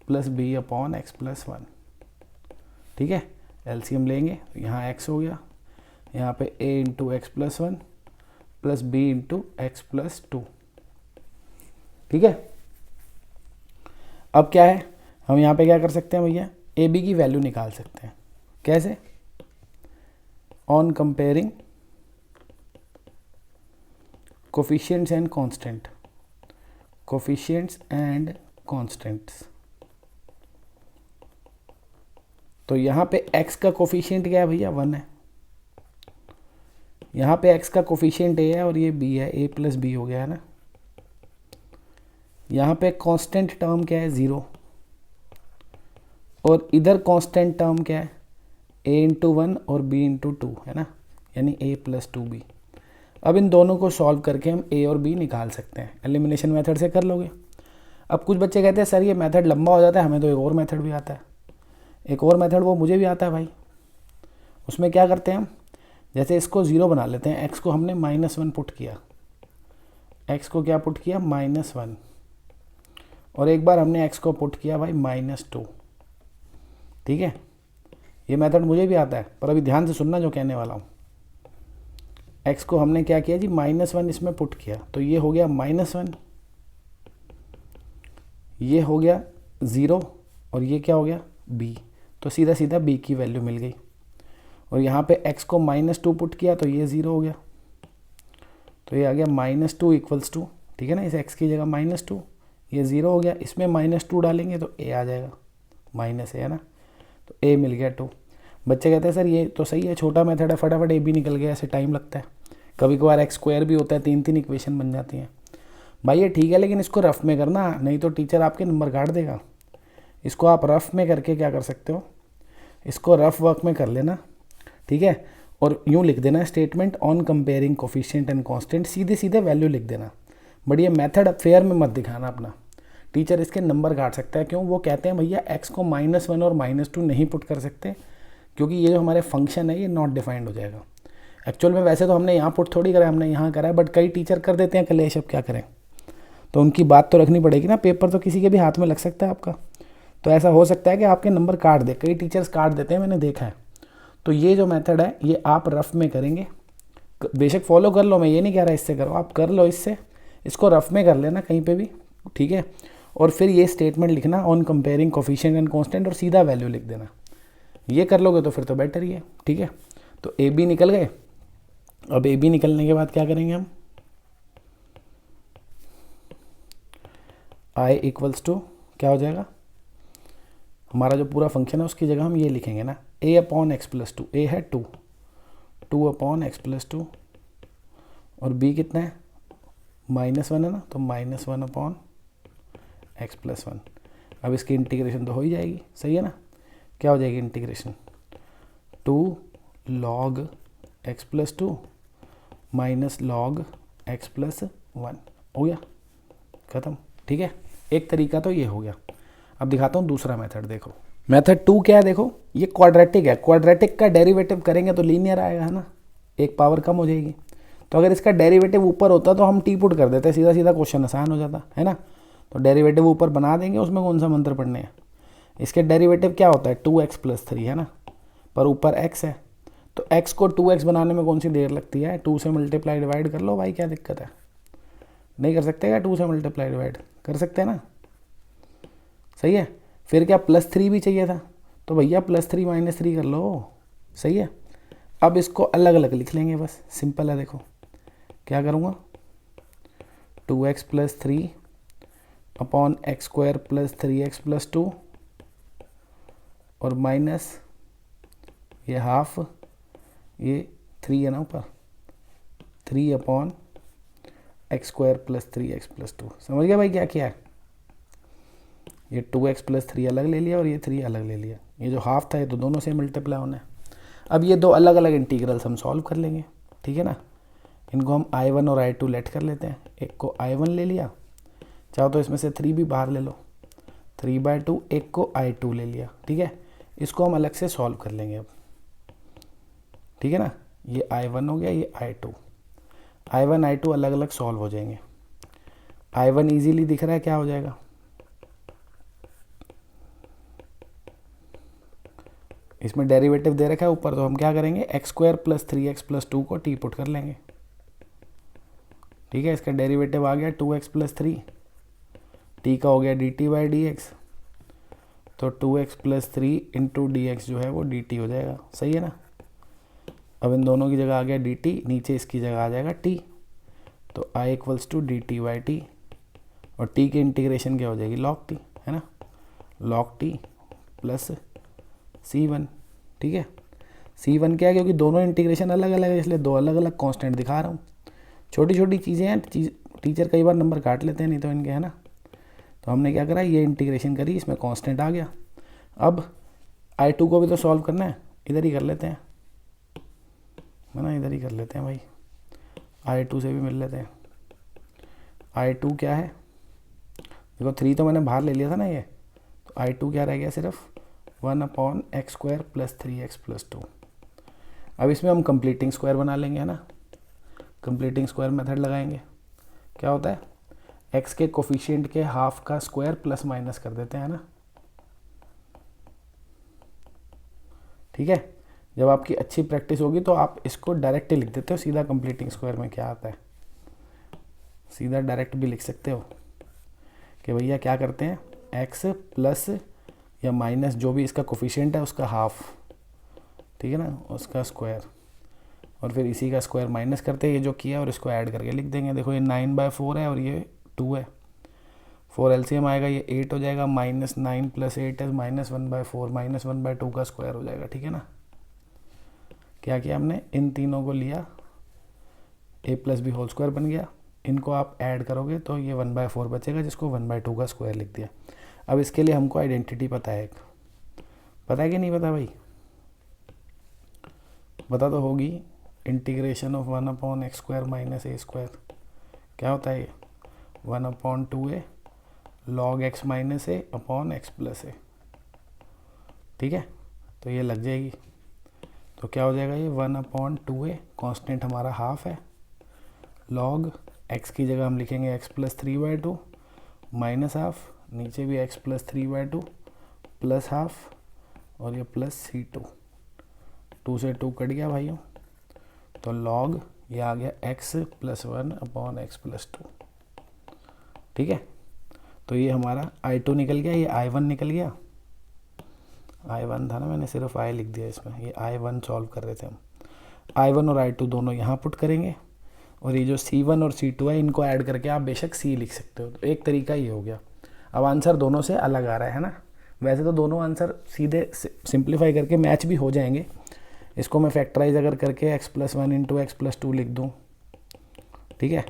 प्लस b/x+1। ठीक है, एलसीएम लेंगे, यहाँ x हो गया, यहाँ पे a into x+1 plus b into x+2। ठीक है, अब क्या है, हम यहाँ पे क्या कर सकते हैं भैया, ए बी की वैल्यू निकाल सकते हैं। कैसे, on comparing coefficients and constant, coefficients and constants. तो यहाँ पे x का कोफिशिएंट क्या है भैया, 1 है। यहाँ पे x का कोफिशिएंट a है और ये b है, a प्लस b हो गया, है ना। यहाँ पे कांस्टेंट टर्म क्या है, 0, और इधर कांस्टेंट टर्म क्या है, a इंटू 1 और b इंटू 2, है ना, यानी a प्लस 2b। अब इन दोनों को सॉल्व करके हम a और b निकाल सकते हैं। एलिमिनेशन मेथड से कर लोगे। अब कुछ बच्चे कहते हैं सर ये मेथड लंबा हो जाता है, हमें तो एक और मेथड भी आता है। एक और मेथड वो मुझे भी आता है भाई। उसमें क्या करते हैं हम, जैसे इसको 0 बना लेते हैं, x को हमने -1 पुट किया, x को क्या पुट किया, -1, और एक बार हमने x को पुट किया भाई -2। ठीक है, ये मेथड मुझे भी आता है, पर अभी ध्यान से सुनना जो कहने वाला हूँ। x को हमने क्या किया जी, -1 इसमें पुट किया, तो ये हो गया -1, ये हो गया 0, और ये क्या हो गया, b। तो सीधा सीधा b की वैल्यू मिल गई। और यहाँ पे x को -2 पुट किया तो ये 0 हो गया, तो ये आ गया -2 इक्वल्स टू, ठीक है ना, इस x की जगह -2, ये 0 हो गया। इसमें -2 डालेंगे तो a आ जाएगा, -a, है ना, तो a मिल गया 2। बच्चे कहते हैं सर ये तो सही है, छोटा मेथड है, फटाफट a भी निकल गया, ऐसे टाइम लगता है। कभी कभार x² भी होता है, 3 इक्वेशन बन जाती हैं। भाई ये ठीक है, लेकिन इसको रफ में करना, नहीं तो टीचर आपके नंबर काट देगा। इसको आप रफ में करके क्या कर सकते हो, इसको रफ वर्क में कर लेना, ठीक है, और यूँ लिख देना statement on comparing coefficient and constant, सीधे सीधे वैल्यू लिख देना। बट ये मेथड फेयर में मत दिखाना अपना, टीचर इसके नंबर काट सकता है। क्यों, वो कहते हैं भैया x को -1 और -2 नहीं पुट कर सकते, क्योंकि ये जो हमारे फंक्शन है ये नॉट डिफाइंड हो जाएगा। एक्चुअल में वैसे तो हमने यहाँ पुट थोड़ी करा है, हमने यहाँ करा है, बट कई टीचर कर देते हैं कलेश, अब क्या करें। तो उनकी बात तो रखनी पड़ेगी ना, पेपर तो किसी के भी हाथ में लग सकता है आपका। तो ऐसा हो सकता है कि आपके नंबर काट दे, कई टीचर्स काट देते हैं, मैंने देखा है। तो ये जो मेथड है ये आप रफ में करेंगे, बेशक फॉलो कर लो, मैं ये नहीं कह रहा इससे करो, आप कर लो इससे, इसको रफ में कर लेना कहीं पे भी, ठीक है। और फिर ये स्टेटमेंट लिखना on comparing coefficient and constant, और सीधा वैल्यू लिख देना। ये कर लोगे तो फिर तो बेटर ही है, ठीक है। तो ए बी निकल गए। अब ए बी निकलने के बाद क्या करेंगे हम, i इक्वल्स टू क्या हो जाएगा, हमारा जो पूरा फंक्शन है उसकी जगह हम ये लिखेंगे ना, a/x+2, a है 2, 2/x+2, और b कितना है, -1 है ना, तो -1/x+1। अब इसकी इंटीग्रेशन तो हो ही जाएगी, सही है ना। क्या हो जाएगी integration, 2 log x+2 minus log x+1 हो गया, ख़त्म, ठीक है। एक तरीका तो ये हो गया। अब दिखाता हूँ दूसरा मेथड। देखो मेथड 2 क्या है, देखो ये क्वाड्रेटिक है, क्वाड्रेटिक का डेरिवेटिव करेंगे तो लीनियर आएगा, है ना, एक पावर कम हो जाएगी। तो अगर इसका डेरिवेटिव ऊपर होता तो हम टी पुट कर देते, सीधा सीधा क्वेश्चन आसान हो जाता, है ना। तो डेरिवेटिव ऊपर बना देंगे, उसमें कौन सा मंत्र पढ़ने हैं। इसके डेरिवेटिव क्या होता है, 2x+3, है ना, पर ऊपर x है, तो x को 2x बनाने में कौन सी देर लगती है, 2 से मल्टीप्लाई डिवाइड कर लो भाई, क्या दिक्कत है। नहीं कर सकते क्या, 2 से मल्टीप्लाई डिवाइड कर सकते हैं ना, सही है। फिर क्या +3 भी चाहिए था, तो भैया +3 -3 कर लो, सही है। अब इसको अलग अलग लिख लेंगे, बस सिंपल है। देखो क्या करूँगा, 2x+3 अपॉन x² + 3x+2 और माइनस ये हाफ, ये 3 है ना ऊपर, 3 upon x square plus 3x plus 2। समझ गया भाई क्या किया है? ये 2x प्लस 3 अलग ले लिया और ये 3 अलग ले लिया। ये जो हाफ था ये तो दोनों से मल्टीप्लाई होना है। अब ये दो अलग अलग इंटीग्रल्स हम सॉल्व कर लेंगे, ठीक है ना। इनको हम I1 और I2 लेट कर लेते हैं। एक को I1 ले लिया, चाहो तो इसमें से 3 भी बाहर ले लो, 3/2। एक को I2 ले लिया, ठीक है। इसको हम अलग से सॉल्व कर लेंगे अब, ठीक है ना। ये I1 हो गया, ये I2। I1 I2 अलग अलग सॉल्व हो जाएंगे। I1 ईजीली दिख रहा है, क्या हो जाएगा? इसमें डेरिवेटिव दे रखा है ऊपर, तो हम क्या करेंगे, x square plus 3x plus 2 को टी पुट कर लेंगे, ठीक है। इसका डेरिवेटिव आ गया 2x प्लस 3, टी का हो गया dt/dx, तो 2x प्लस 3 इंटू डी जो है वो dt हो जाएगा, सही है ना। अब इन दोनों की जगह आ गया dt, नीचे इसकी जगह आ जाएगा t, तो i इक्वल्स टू dt/t, और t की इंटीग्रेशन क्या हो जाएगी, log t, है ना, log t प्लस C1, ठीक है। C1 क्या है, क्योंकि दोनों इंटीग्रेशन अलग अलग है इसलिए दो अलग अलग कांस्टेंट दिखा रहा हूँ। छोटी छोटी चीज़ें हैं, टीचर कई बार नंबर काट लेते हैं नहीं तो इनके, है ना। तो हमने क्या करा, ये इंटीग्रेशन करी, इसमें कांस्टेंट आ गया। अब I2 को भी तो सॉल्व करना है, इधर ही कर लेते हैं, है ना, इधर ही कर लेते हैं भाई। I2 से भी मिल लेते हैं। I2 क्या है, देखो 3 तो मैंने बाहर ले लिया था ना ये, तो I2 क्या रह गया, सिर्फ 1/x square plus 3x plus 2। अब इसमें हम कंप्लीटिंग स्क्वायर बना लेंगे, है ना। कंप्लीटिंग स्क्वायर मेथड लगाएंगे। क्या होता है, x के कोफिशिएंट के हाफ का स्क्वायर प्लस माइनस कर देते हैं ना, ठीक है। जब आपकी अच्छी प्रैक्टिस होगी तो आप इसको डायरेक्ट ही लिख देते हो सीधा, कंप्लीटिंग स्क्वायर में क्या आता है, सीधा डायरेक्ट भी लिख सकते हो कि भैया क्या करते हैं, x प्लस या माइनस जो भी इसका कोफिशिएंट है उसका हाफ, ठीक है ना, उसका स्क्वायर, और फिर इसी का स्क्वायर माइनस करते हैं ये जो किया, और इसको ऐड करके लिख देंगे। देखो ये 9/4 है और ये 2 है, 4 LCM आएगा, ये 8 हो जाएगा, -9 + 8 है -1/4, -1/2 का स्क्वायर हो जाएगा, ठीक है ना। क्या किया हमने, इन तीनों को लिया, a + b होल स्क्वायर बन गया, इनको आप ऐड करोगे तो ये 1/4 बचेगा, जिसको 1/2 का स्क्वायर लिख दिया। अब इसके लिए हमको आइडेंटिटी पता है, पता है कि नहीं पता भाई, पता तो होगी। Integration of 1/x square minus a square क्या होता है, ये 1/2a log x minus a upon x plus a, ठीक है। तो ये लग जाएगी, तो क्या हो जाएगा, ये 1/2a, कांस्टेंट हमारा हाफ है, log x की जगह हम लिखेंगे x प्लस 3/2 माइनस हाफ, नीचे भी x प्लस 3/2 प्लस हाफ, और ये प्लस C2, 2 से 2 कट गया भाइयों, तो log ये आ गया x plus 1 upon x plus 2, ठीक है। तो ये हमारा I2 निकल गया, ये I1 निकल गया, I1 था ना, मैंने सिर्फ I लिख दिया इसमें, ये I1 सॉल्व कर रहे थे हम। I1 और I2 दोनों यहाँ पुट करेंगे, और ये जो C1 और C2 है इनको ऐड करके आप बेशक C लिख सकते हो, तो एक तरीका ये हो गया। अब आंसर दोनों से अलग आ रहा है ना, वैसे तो दोनों आंसर सीधे सिंप्लीफाई करके मैच भी हो जाएंगे। इसको मैं फैक्टराइज अगर करके x plus 1 into x plus 2 लिख दूँ, ठीक है,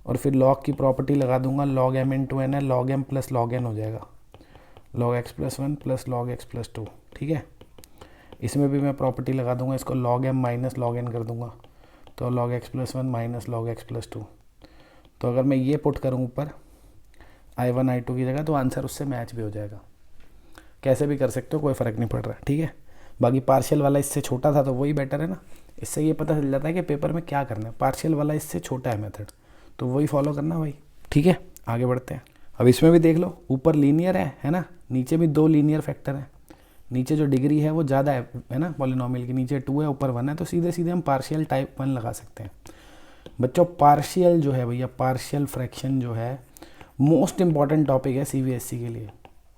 और फिर log की प्रॉपर्टी लगा दूंगा, log m इंटू n है, log m plus log n हो जाएगा, log x plus 1 plus log x plus 2, ठीक है। इसमें भी मैं प्रॉपर्टी लगा दूंगा, इसको log m minus log n कर दूंगा, तो log x plus 1 minus log x plus 2। तो अगर मैं ये पुट करूँ ऊपर I1 I2 की जगह, तो आंसर उससे मैच भी हो जाएगा। कैसे भी कर सकते हो, कोई फ़र्क नहीं पड़ रहा, ठीक है। बाकी पार्शियल वाला इससे छोटा था तो वही बेटर है ना, इससे ये पता चल जाता है कि पेपर में क्या करना है। पार्शियल वाला इससे छोटा है मेथड, तो वही फॉलो करना भाई, ठीक है। आगे बढ़ते हैं। अब इसमें भी देख लो, ऊपर लीनियर है ना, नीचे भी 2 लीनियर फैक्टर हैं, नीचे जो डिग्री है वो ज़्यादा है ना, पॉलिनोमियल की नीचे 2 है ऊपर 1 है, तो सीधे सीधे हम पार्शियल टाइप 1 लगा सकते हैं। बच्चों पार्शियल जो है भैया, पार्शियल फ्रैक्शन जो है मोस्ट इंपॉर्टेंट टॉपिक है CBSE के लिए,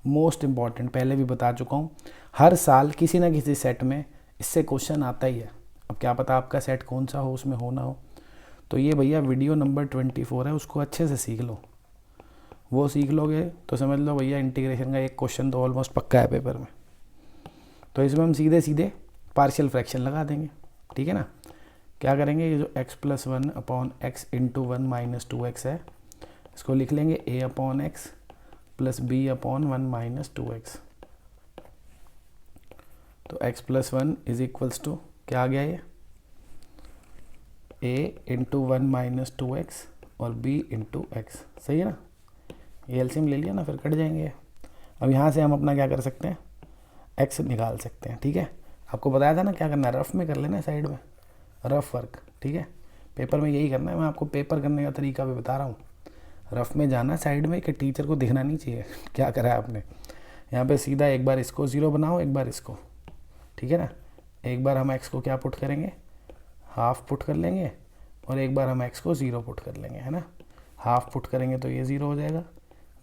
मोस्ट इंपॉर्टेंट, पहले भी बता चुका हूँ। हर साल किसी ना किसी सेट में इससे क्वेश्चन आता ही है। अब क्या पता आपका सेट कौन सा हो, उसमें हो ना हो। तो ये भैया वीडियो नंबर 24 है, उसको अच्छे से सीख लो। वो सीख लोगे तो समझ लो भैया इंटीग्रेशन का एक क्वेश्चन तो ऑलमोस्ट पक्का है पेपर में। तो इसमें हम सीधे सीधे पार्शियल फ्रैक्शन लगा देंगे, ठीक है ना। क्या करेंगे, ये जो x plus 1 upon x into 1 minus 2x है, इसको लिख लेंगे a upon x plus b upon 1 minus 2x। तो x plus 1 is equals to क्या आ गया, ये a इंटू 1 माइनस 2x और b इंटू एक्स। सही है ना, ये एलसीएम ले लिया ना, फिर कट जाएंगे। अब यहाँ से हम अपना क्या कर सकते हैं, x निकाल सकते हैं। ठीक है, आपको बताया था ना क्या करना है, रफ में कर लेना है, साइड में रफ वर्क। ठीक है, पेपर में यही करना है, मैं आपको पेपर करने का तरीका भी बता रहा हूँ। रफ में जाना साइड में कि टीचर को दिखना नहीं चाहिए क्या करा है आपने। यहाँ पे सीधा एक बार इसको 0 बनाओ, एक बार इसको। ठीक है ना, एक बार हम x को क्या पुट करेंगे, हाफ पुट कर लेंगे, और एक बार हम x को 0 पुट कर लेंगे, है ना। हाफ पुट करेंगे तो ये 0 हो जाएगा,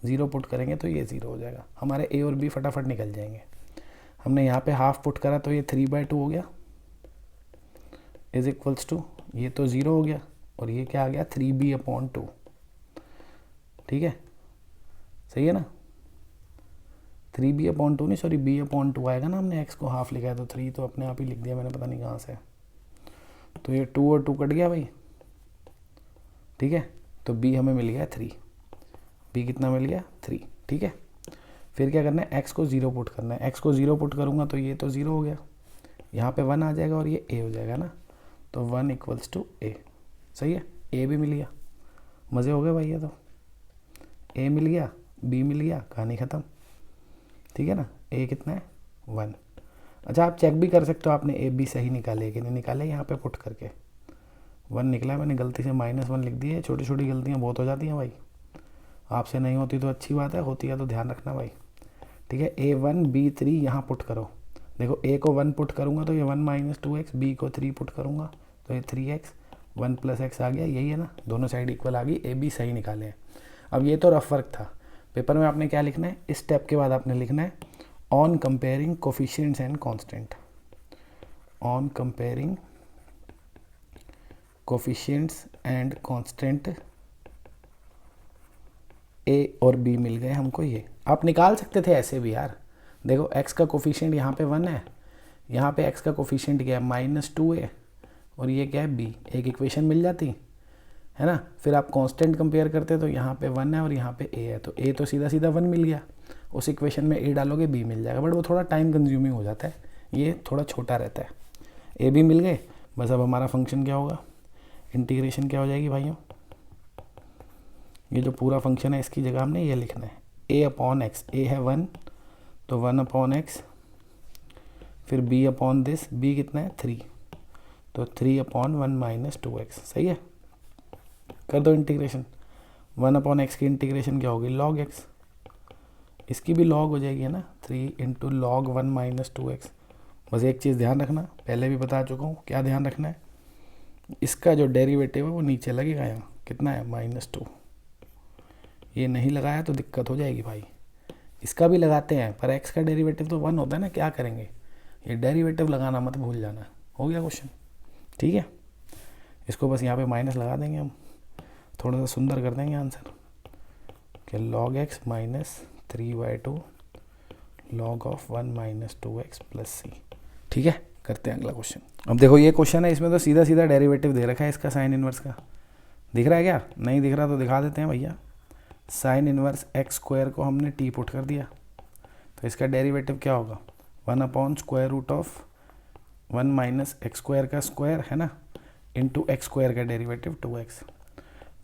0 पुट करेंगे तो ये 0 हो जाएगा। हमारे a और b फटाफट निकल जाएंगे। हमने यहाँ पे हाफ पुट करा तो ये 3/2 हो गया, इज इक्वल्स टू ये तो 0 हो गया, और ये क्या आ गया 3b अपॉन 2। ठीक है, सही है ना, 3b अपॉन 2 नहीं, सॉरी b अपॉन 2 आएगा ना, हमने x को हाफ लिखा है तो 3 तो अपने आप ही लिख दिया मैंने, पता नहीं कहाँ से। तो ये 2 और 2 कट गया भाई। ठीक है, तो b हमें मिल गया 3, b कितना मिल गया 3। ठीक है, फिर क्या करना है, x को 0 पुट करना है। x को 0 पुट करूँगा तो ये तो 0 हो गया, यहाँ पे 1 आ जाएगा और ये a हो जाएगा ना, तो 1 इक्वल्स टू a। सही है, a भी मिल गया, मज़े हो गए भाई। ये तो a मिल गया, b मिल गया, कहानी ख़त्म। ठीक है ना, a कितना है 1। अच्छा, आप चेक भी कर सकते हो आपने a b सही निकाले कि नहीं निकाले, यहाँ पे पुट करके 1 निकला है। मैंने गलती से -1 लिख दिया है। छोटी छोटी गलतियाँ बहुत हो जाती हैं भाई, आपसे नहीं होती तो अच्छी बात है, होती है तो ध्यान रखना भाई। ठीक है, a1 b3 यहाँ पुट करो। देखो a को 1 पुट करूँगा तो ये 1 माइनस 2x, b को 3 पुट करूँगा तो ये 3x, 1 प्लस एक्स आ गया, यही है ना, दोनों साइड इक्वल आ गई, a b सही निकाले हैं। अब ये तो रफ वर्क था। पेपर में आपने क्या लिखना है, इस स्टेप के बाद आपने लिखना है on comparing coefficients and constant. On comparing coefficients and constant, a और b मिल गए हमको। ये आप निकाल सकते थे ऐसे भी यार। देखो x का कोफिशिएंट यहाँ पे 1 है, यहाँ पे x का कोफिशिएंट क्या है -2a, और ये क्या है b, एक इक्वेशन मिल जाती है ना। फिर आप कांस्टेंट कंपेयर करते तो यहाँ पे 1 है और यहाँ पे a है, तो a तो सीधा सीधा 1 मिल गया, उस इक्वेशन में a डालोगे b मिल जाएगा, बट वो थोड़ा टाइम कंज्यूमिंग हो जाता है, ये थोड़ा छोटा रहता है। a b मिल गए, बस अब हमारा फंक्शन क्या होगा, इंटीग्रेशन क्या हो जाएगी भाइयों, ये जो पूरा फंक्शन है इसकी जगह हमने ये लिखना है a अपॉन एक्स, a है 1 तो 1 अपॉन एक्स, फिर b अपॉन दिस, b कितना है 3 तो 3 अपॉन 1 माइनस 2x। सही है, कर दो इंटीग्रेशन। 1 अपॉन एक्स की इंटीग्रेशन क्या होगी, लॉग x, इसकी भी लॉग हो जाएगी है ना, 3 इंटू लॉग 1 माइनस 2x। बस एक चीज़ ध्यान रखना, पहले भी बता चुका हूँ, क्या ध्यान रखना है, इसका जो डेरिवेटिव है वो नीचे लगेगा, यहाँ कितना है -2। ये नहीं लगाया तो दिक्कत हो जाएगी भाई, इसका भी लगाते हैं पर x का डेरिवेटिव तो 1 होता है ना, क्या करेंगे, ये डेरिवेटिव लगाना मत भूल जाना। हो गया क्वेश्चन, ठीक है। इसको बस यहाँ पे माइनस लगा देंगे हम, थोड़ा सा सुंदर कर देंगे आंसर कि log x minus 3/2 log of 1 minus 2x plus c। ठीक है, करते हैं अगला क्वेश्चन। अब देखो ये क्वेश्चन है, इसमें तो सीधा सीधा डेरिवेटिव दे रखा है इसका साइन इनवर्स का। दिख रहा है क्या, नहीं दिख रहा तो दिखा देते हैं भैया। साइन इनवर्स एक्स स्क्वायर को हमने t पुट कर दिया, तो इसका डेरिवेटिव क्या होगा, 1 upon square root of 1 minus x square का स्क्वायर है ना, इंटू एक्स स्क्वायर का डेरिवेटिव 2x।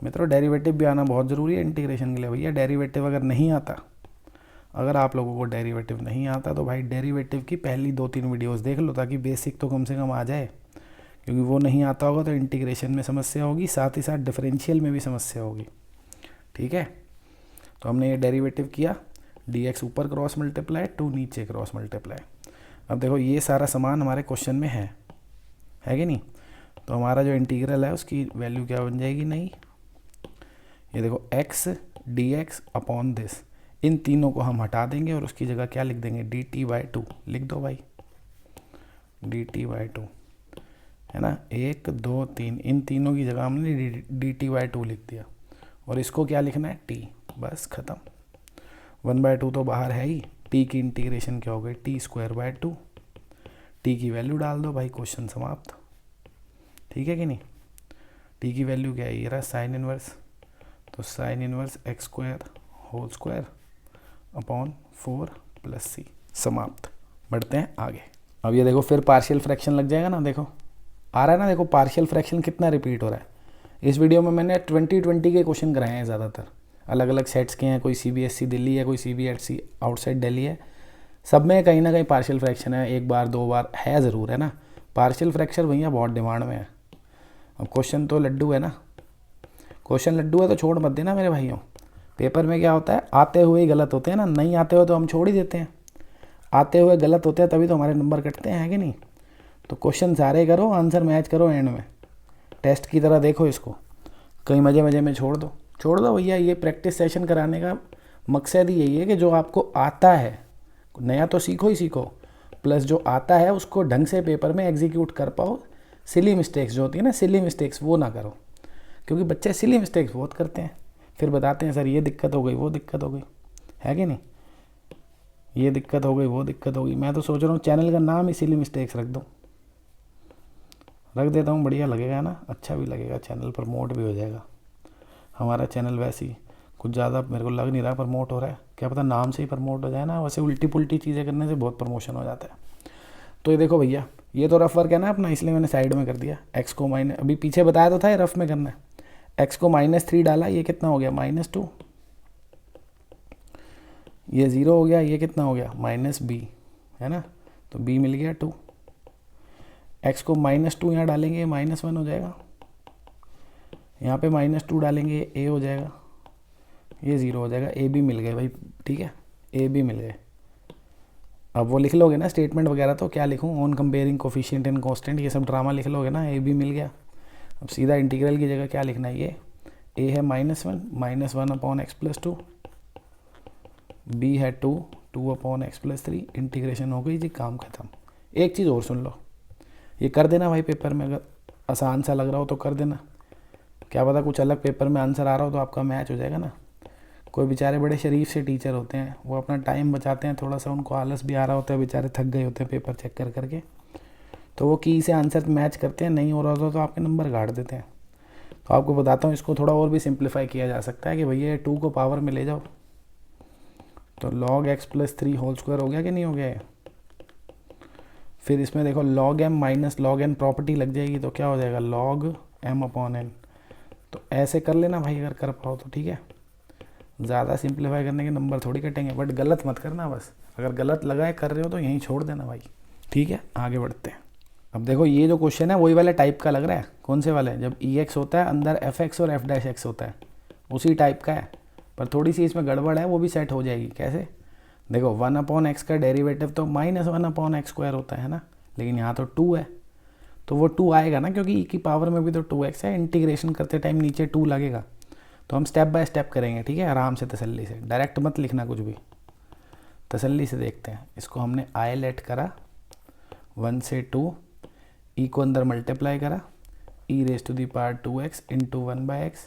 मित्रों डेरिवेटिव भी आना बहुत ज़रूरी है इंटीग्रेशन के लिए भैया। डेरिवेटिव अगर नहीं आता, अगर आप लोगों को डेरिवेटिव नहीं आता तो भाई डेरिवेटिव की पहली 2-3 वीडियोस देख लो, ताकि बेसिक तो कम से कम आ जाए, क्योंकि वो नहीं आता होगा तो इंटीग्रेशन में समस्या होगी, साथ ही साथ डिफरेंशियल में भी समस्या होगी। ठीक है, तो हमने ये डेरिवेटिव किया, dx ऊपर क्रॉस मल्टीप्लाई, 2 नीचे क्रॉस मल्टीप्लाई। अब देखो ये सारा सामान हमारे क्वेश्चन में है कि नहीं, तो हमारा जो इंटीग्रल है उसकी वैल्यू क्या बन जाएगी, नहीं, ये देखो x dx अपॉन दिस, इन तीनों को हम हटा देंगे और उसकी जगह क्या लिख देंगे, dt/2 लिख दो भाई, dt/2 है ना, 1 2 3, इन तीनों की जगह हमने dt/2 लिख दिया, और इसको क्या लिखना है t, बस ख़त्म। 1/2 तो बाहर है ही, t की इंटीग्रेशन क्या हो गई, t² / 2, t की वैल्यू डाल दो भाई, क्वेश्चन समाप्त। ठीक है कि नहीं। टी की वैल्यू क्या है, ये रहा साइन इनवर्स, तो sine inverse x square whole square upon 4 + c, समाप्त। बढ़ते हैं आगे। अब ये देखो फिर पार्शियल फ्रैक्शन लग जाएगा ना, देखो आ रहा है ना, देखो पार्शियल फ्रैक्शन कितना रिपीट हो रहा है। इस वीडियो में मैंने 20-20 के क्वेश्चन कराए हैं ज़्यादातर, अलग अलग सेट्स के हैं, कोई CBSE दिल्ली है, कोई CBSE आउटसाइड दिल्ली है, सब में कहीं ना कहीं पार्शियल फ्रैक्शन है, 1 बार 2 बार है ज़रूर, है ना। पार्शियल फ्रैक्शन भैया बहुत डिमांड में है। अब क्वेश्चन तो लड्डू है ना, क्वेश्चन लड्डू है तो छोड़ मत देना मेरे भाइयों। पेपर में क्या होता है, आते हुए ही गलत होते हैं ना, नहीं आते हुए तो हम छोड़ ही देते हैं, आते हुए गलत होते हैं तभी तो हमारे नंबर कटते हैं, है कि नहीं। तो क्वेश्चन सारे करो, आंसर मैच करो, एंड में टेस्ट की तरह देखो इसको, कहीं मजे मजे में छोड़ दो भैया। ये प्रैक्टिस सेशन कराने का मकसद ही यही है कि जो आपको आता है, नया तो सीखो ही सीखो, प्लस जो आता है उसको ढंग से पेपर में एग्जीक्यूट कर पाओ। सिली मिस्टेक्स जो होती है ना, सिली मिस्टेक्स वो ना करो, क्योंकि बच्चे सिली मिस्टेक्स बहुत करते हैं, फिर बताते हैं सर ये दिक्कत हो गई, वो दिक्कत हो गई, है कि नहीं, ये दिक्कत हो गई, वो दिक्कत हो गई। मैं तो सोच रहा हूँ चैनल का नाम ही सिली मिस्टेक्स रख देता हूँ, बढ़िया लगेगा ना, अच्छा भी लगेगा, चैनल प्रमोट भी हो जाएगा। हमारा चैनल वैसे ही कुछ ज़्यादा मेरे को लग नहीं रहा प्रमोट हो रहा है, क्या पता नाम से ही प्रमोट हो जाए ना, वैसे उल्टी पुल्टी चीज़ें करने से बहुत प्रमोशन हो जाता है। तो ये देखो भैया, ये तो रफ वर्क है ना अपना, इसलिए मैंने साइड में कर दिया। एक्स को माइनस, अभी पीछे बताया तो था ये रफ में करना है, एक्स को -3 डाला, ये कितना हो गया -2, ये 0 हो गया, ये कितना हो गया -b, है ना, तो b मिल गया 2। एक्स को -2 यहाँ डालेंगे, -1 हो जाएगा, यहाँ पे -2 डालेंगे, a हो जाएगा, ये 0 हो जाएगा, a b मिल गए भाई, ठीक है, a b मिल गए। अब वो लिख लोगे ना स्टेटमेंट वगैरह, तो क्या लिखूँ, on comparing coefficient and constant, ये सब ड्रामा लिख लोगे ना, a b मिल गया। अब सीधा इंटीग्रल की जगह क्या लिखना है, ये a है -1 अपॉन x + 2, b है 2 अपॉन x + 3, इंटीग्रेशन हो गई जी, काम खत्म। एक चीज़ और सुन लो, ये कर देना भाई पेपर में, अगर आसान सा लग रहा हो तो कर देना, क्या पता कुछ अलग पेपर में आंसर आ रहा हो तो आपका मैच हो जाएगा ना। कोई बेचारे बड़े शरीफ से टीचर होते हैं, वो अपना टाइम बचाते हैं, थोड़ा सा उनको आलस भी आ रहा होता है, बेचारे थक गए होते हैं पेपर चेक कर करके, तो वो की से आंसर मैच करते हैं, नहीं हो रहा होता तो आपके नंबर गाड़ देते हैं। तो आपको बताता हूँ, इसको थोड़ा और भी सिंप्लीफाई किया जा सकता है कि भैया 2 को पावर में ले जाओ, तो log x + 3 होल स्क्वायर हो गया कि नहीं हो गया है। फिर इसमें देखो log m - log n property लग जाएगी, तो क्या हो जाएगा log m/n। तो ऐसे कर लेना भाई, अगर कर पाओ तो ठीक है, ज़्यादा सिंप्लीफाई करने के नंबर थोड़ी कटेंगे, बट गलत मत करना बस, अगर गलत लगाए कर रहे हो तो यहीं छोड़ देना भाई, ठीक है। आगे बढ़ते हैं। अब देखो ये जो क्वेश्चन है वही वाले टाइप का लग रहा है, कौन से वाले, जब ex होता है अंदर fx और f' होता है, उसी टाइप का है, पर थोड़ी सी इसमें गड़बड़ है, वो भी सेट हो जाएगी। कैसे, देखो 1/x का डेरिवेटिव तो -1/x² होता है ना, लेकिन यहाँ तो 2 है, तो वो 2 आएगा ना, क्योंकि e की पावर में भी तो 2x है, इंटीग्रेशन करते टाइम नीचे 2 लगेगा। तो हम स्टेप बाय स्टेप करेंगे, ठीक है, आराम से तसल्ली से, डायरेक्ट मत लिखना कुछ भी, तसल्ली से देखते हैं। इसको हमने i लेट करा 1 से 2, e को अंदर मल्टीप्लाई करा, e⁻²x इंटू 1/x,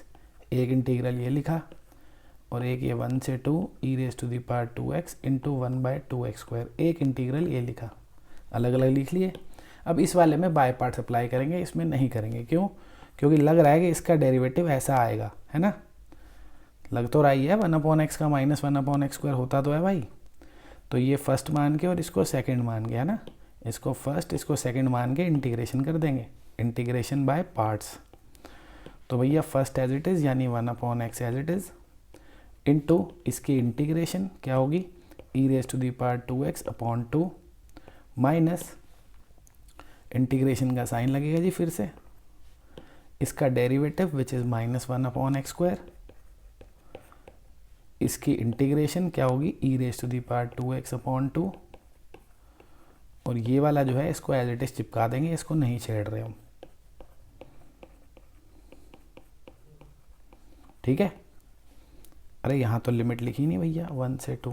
एक इंटीग्रल ये लिखा, और एक ये 1 से 2 e⁻² इंटू 1/2x², एक इंटीग्रल ये लिखा, अलग अलग लिख लिए। अब इस वाले में बाय पार्ट्स अप्लाई करेंगे, इसमें नहीं करेंगे, क्यों, क्योंकि लग रहा है कि इसका डेरिवेटिव ऐसा आएगा, है ना, लग तो रही है 1/x का -1/x² होता तो है भाई। तो ये फर्स्ट मान के और इसको सेकंड मान के, है ना, इसको फर्स्ट इसको सेकंड मान के इंटीग्रेशन कर देंगे, इंटीग्रेशन बाय पार्ट्स। तो भैया फर्स्ट एज इट इज़ यानी 1/x as it is, into इसकी इंटीग्रेशन क्या होगी e⁻²x/2 माइनस इंटीग्रेशन का साइन लगेगा जी, फिर से इसका डेरिवेटिव विच इज़ -1/x², इसकी इंटीग्रेशन क्या होगी e⁻²x/2, और ये वाला जो है इसको एज इट इज चिपका देंगे, इसको नहीं छेड़ रहे हम, ठीक है। अरे यहाँ तो लिमिट लिखी नहीं भैया 1 से 2,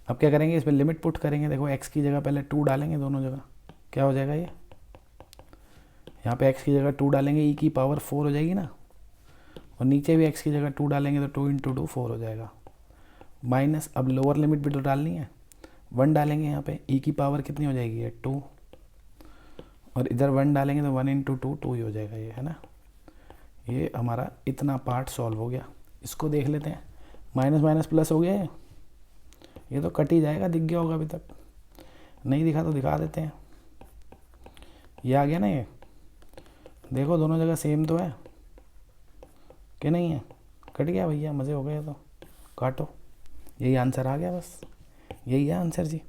अब क्या करेंगे, इसमें लिमिट पुट करेंगे। देखो x की जगह पहले 2 डालेंगे, दोनों जगह क्या हो जाएगा, ये यहाँ पे x की जगह 2 डालेंगे, e की पावर 4 हो जाएगी ना, और नीचे भी x की जगह 2 डालेंगे तो 2 × 2 4 हो जाएगा, माइनस अब लोअर लिमिट भी तो डालनी है, 1 डालेंगे यहाँ पे, e की पावर कितनी हो जाएगी है 2, और इधर 1 डालेंगे तो 1 इंटू 2 2 ही हो जाएगा ये, है ना। ये हमारा इतना पार्ट सॉल्व हो गया। इसको देख लेते हैं, माइनस माइनस प्लस हो गया है, ये तो कट ही जाएगा, दिख गया होगा अभी तक, नहीं दिखा तो दिखा देते हैं। ये आ गया ना, ये देखो दोनों जगह सेम तो है कि नहीं है, कट गया भैया, मज़े हो गए। तो काटो, यही आंसर आ गया, बस यही है आंसर जी।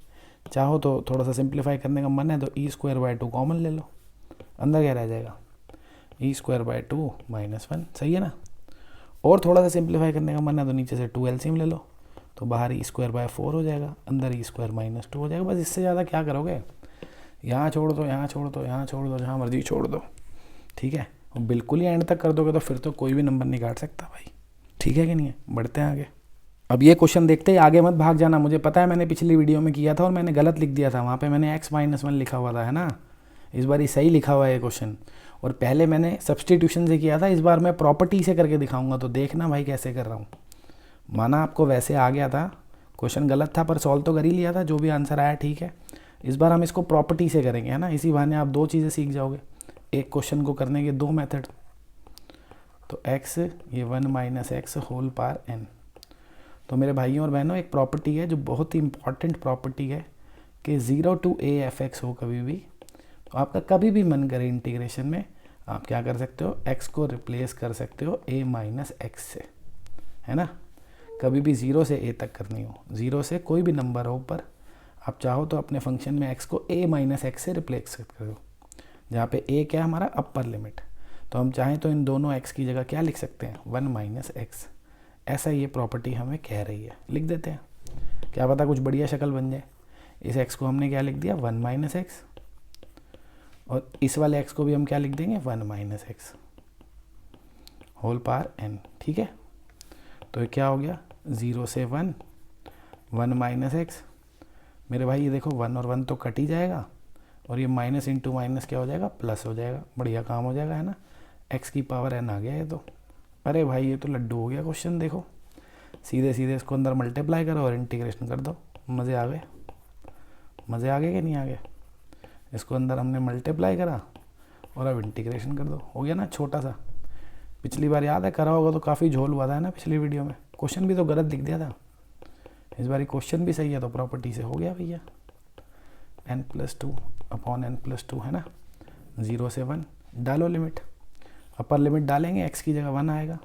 चाहो तो थोड़ा सा सिंप्लीफाई करने का मन है तो e²/2 कॉमन ले लो, अंदर क्या रह जाएगा, e²/2 -1, सही है ना। और थोड़ा सा सिंप्लीफाई करने का मन है तो नीचे से 2 एलसीएम ले लो, तो बाहर e²/4 हो जाएगा, अंदर e² -2 हो जाएगा। बस इससे ज़्यादा क्या करोगे, यहाँ छोड़ दो, यहाँ छोड़ दो, यहाँ छोड़ दो, जहाँ मर्जी छोड़ दो, ठीक है। और बिल्कुल ही एंड तक कर दोगे तो फिर तो कोई भी नंबर नहीं काट सकता भाई, ठीक है कि नहीं है। बढ़ते हैं आगे। अब ये क्वेश्चन देखते ही आगे मत भाग जाना, मुझे पता है मैंने पिछली वीडियो में किया था और मैंने गलत लिख दिया था, वहाँ पे मैंने x-1 लिखा हुआ था, है ना। इस बार ये सही लिखा हुआ है ये क्वेश्चन, और पहले मैंने सब्सटीट्यूशन से किया था, इस बार मैं प्रॉपर्टी से करके दिखाऊंगा, तो देखना भाई कैसे कर रहा हूँ। माना आपको वैसे आ गया था, क्वेश्चन गलत था पर सॉल्व तो कर ही लिया था, जो भी आंसर आया ठीक है। इस बार हम इसको प्रॉपर्टी से करेंगे, है ना। इसी बहाने आप 2 चीज़ें सीख जाओगे, एक क्वेश्चन को करने के 2 मेथड। तो x, ये 1 - x होल पावर n। तो मेरे भाइयों और बहनों, एक प्रॉपर्टी है जो बहुत ही इंपॉर्टेंट प्रॉपर्टी है कि 0 to a f(x) हो कभी भी, तो आपका कभी भी मन करे इंटीग्रेशन में, आप क्या कर सकते हो, x को रिप्लेस कर सकते हो a - x से, है ना। कभी भी 0 से a तक करनी हो, 0 से कोई भी नंबर हो ऊपर, आप चाहो तो अपने फंक्शन में x को a - x से रिप्लेस कर दो, जहाँ पे a क्या है हमारा अपर लिमिट। तो हम चाहें तो इन दोनों x की जगह क्या लिख सकते हैं, 1 - x। ऐसा ये प्रॉपर्टी हमें कह रही है, लिख देते हैं, क्या पता कुछ बढ़िया शक्ल बन जाए। इस x को हमने क्या लिख दिया, 1 - x, और इस वाले x को भी हम क्या लिख देंगे, 1 - x होल पावर n, ठीक है। तो ये क्या हो गया, 0 से 1, 1 - x। मेरे भाई ये देखो 1 और 1 तो कट ही जाएगा, और ये माइनस इंटू माइनस क्या हो जाएगा, प्लस हो जाएगा, बढ़िया काम हो जाएगा, है ना। x की पावर n आ गया ये तो। अरे भाई ये तो लड्डू हो गया क्वेश्चन, देखो सीधे सीधे इसको अंदर मल्टीप्लाई करो और इंटीग्रेशन कर दो, मज़े आ गए, मज़े आ गए कि नहीं आ गए। इसको अंदर हमने मल्टीप्लाई करा और अब इंटीग्रेशन कर दो, हो गया ना छोटा सा। पिछली बार याद है करा होगा तो काफ़ी झोल हुआ था, है ना, पिछली वीडियो में क्वेश्चन भी तो गलत लिख दिया था, इस बार क्वेश्चन भी सही है, तो प्रॉपर्टी से हो गया भैया। n+2/n+2, है ना। 0 से 1 डालो लिमिट, अपर लिमिट डालेंगे, x की जगह 1 आएगा।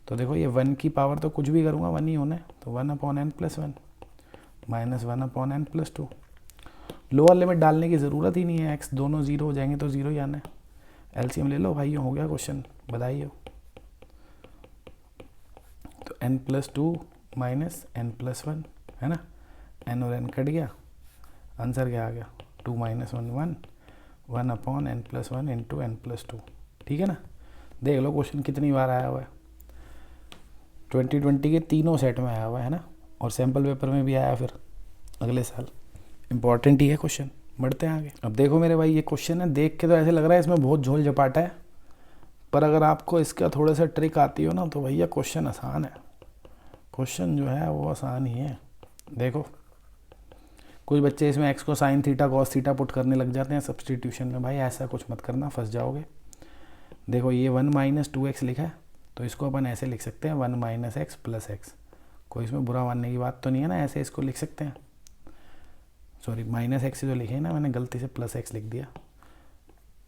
तो देखो ये 1 की पावर तो कुछ भी करूँगा 1 ही होना है, तो 1/n+1 -1/n+2। लोअर लिमिट डालने की ज़रूरत ही नहीं है, x दोनों 0 हो जाएंगे तो 0 ही आना है। एलसीएम ले लो भाई, हो गया क्वेश्चन, बधाई हो। तो n+2 -n+1, है ना, n और n कट गया, आंसर क्या आ गया, 2 - 1 1 1/n+1 इंटू n+2, ठीक है ना। देख लो क्वेश्चन कितनी बार आया हुआ है, 2020 के तीनों सेट में आया हुआ है ना, और सैम्पल पेपर में भी आया फिर अगले साल। इंपॉर्टेंट ही है क्वेश्चन, बढ़ते हैं आगे। अब देखो मेरे भाई ये क्वेश्चन है, देख के तो ऐसे लग रहा है इसमें बहुत झोल झपाटा है, पर अगर आपको इसका थोड़ा सा ट्रिक आती हो ना तो भैया क्वेश्चन आसान है, क्वेश्चन जो है वो आसान ही है। देखो कुछ बच्चे इसमें x को sin theta cos theta put करने लग जाते हैं सब्सटीट्यूशन में, भाई ऐसा कुछ मत करना, फंस जाओगे। देखो ये 1 - 2x लिखा है, तो इसको अपन ऐसे लिख सकते हैं 1 - x + x, कोई इसमें बुरा मानने की बात तो नहीं है ना, ऐसे इसको लिख सकते हैं। सॉरी -x जो लिखे ना मैंने गलती से +x लिख दिया,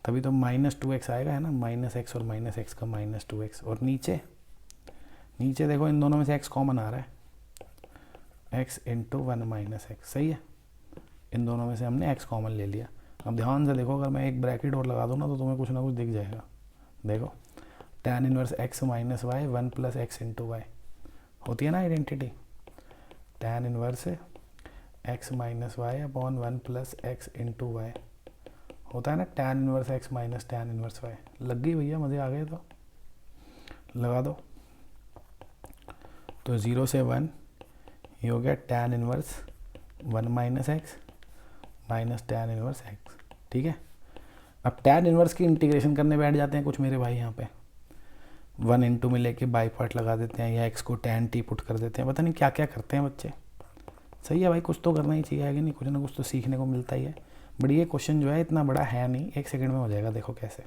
तभी तो -2x आएगा, है ना, -x और -x का -2x। और नीचे नीचे देखो इन दोनों में से x कॉमन आ रहा है, x इंटू 1 - x, सही है। इन दोनों में से हमने x कॉमन ले लिया। अब ध्यान से देखो, अगर मैं एक ब्रैकेट और लगा दूँ ना तो तुम्हें कुछ ना कुछ दिख जाएगा। देखो tan inverse x - y 1 + x into y, होती है ना identity, tan inverse x - y upon 1 + x into y, होता है ना tan inverse x - tan inverse y। लग गई भैया, मज़े आ गए, तो लगा दो। तो 0 से 1 ये हो गया tan inverse 1 - x tan inverse x, ठीक है। अब tan इनवर्स की इंटीग्रेशन करने बैठ जाते हैं कुछ मेरे भाई, यहाँ पे 1 इंटू में लेके बाई पार्ट लगा देते हैं, या x को tan t पुट कर देते हैं, पता नहीं क्या क्या करते हैं बच्चे। सही है भाई, कुछ तो करना ही चाहिए, है कि नहीं, कुछ ना कुछ तो सीखने को मिलता ही है। बट ये क्वेश्चन जो है इतना बड़ा है नहीं, 1 सेकंड में हो जाएगा। देखो कैसे,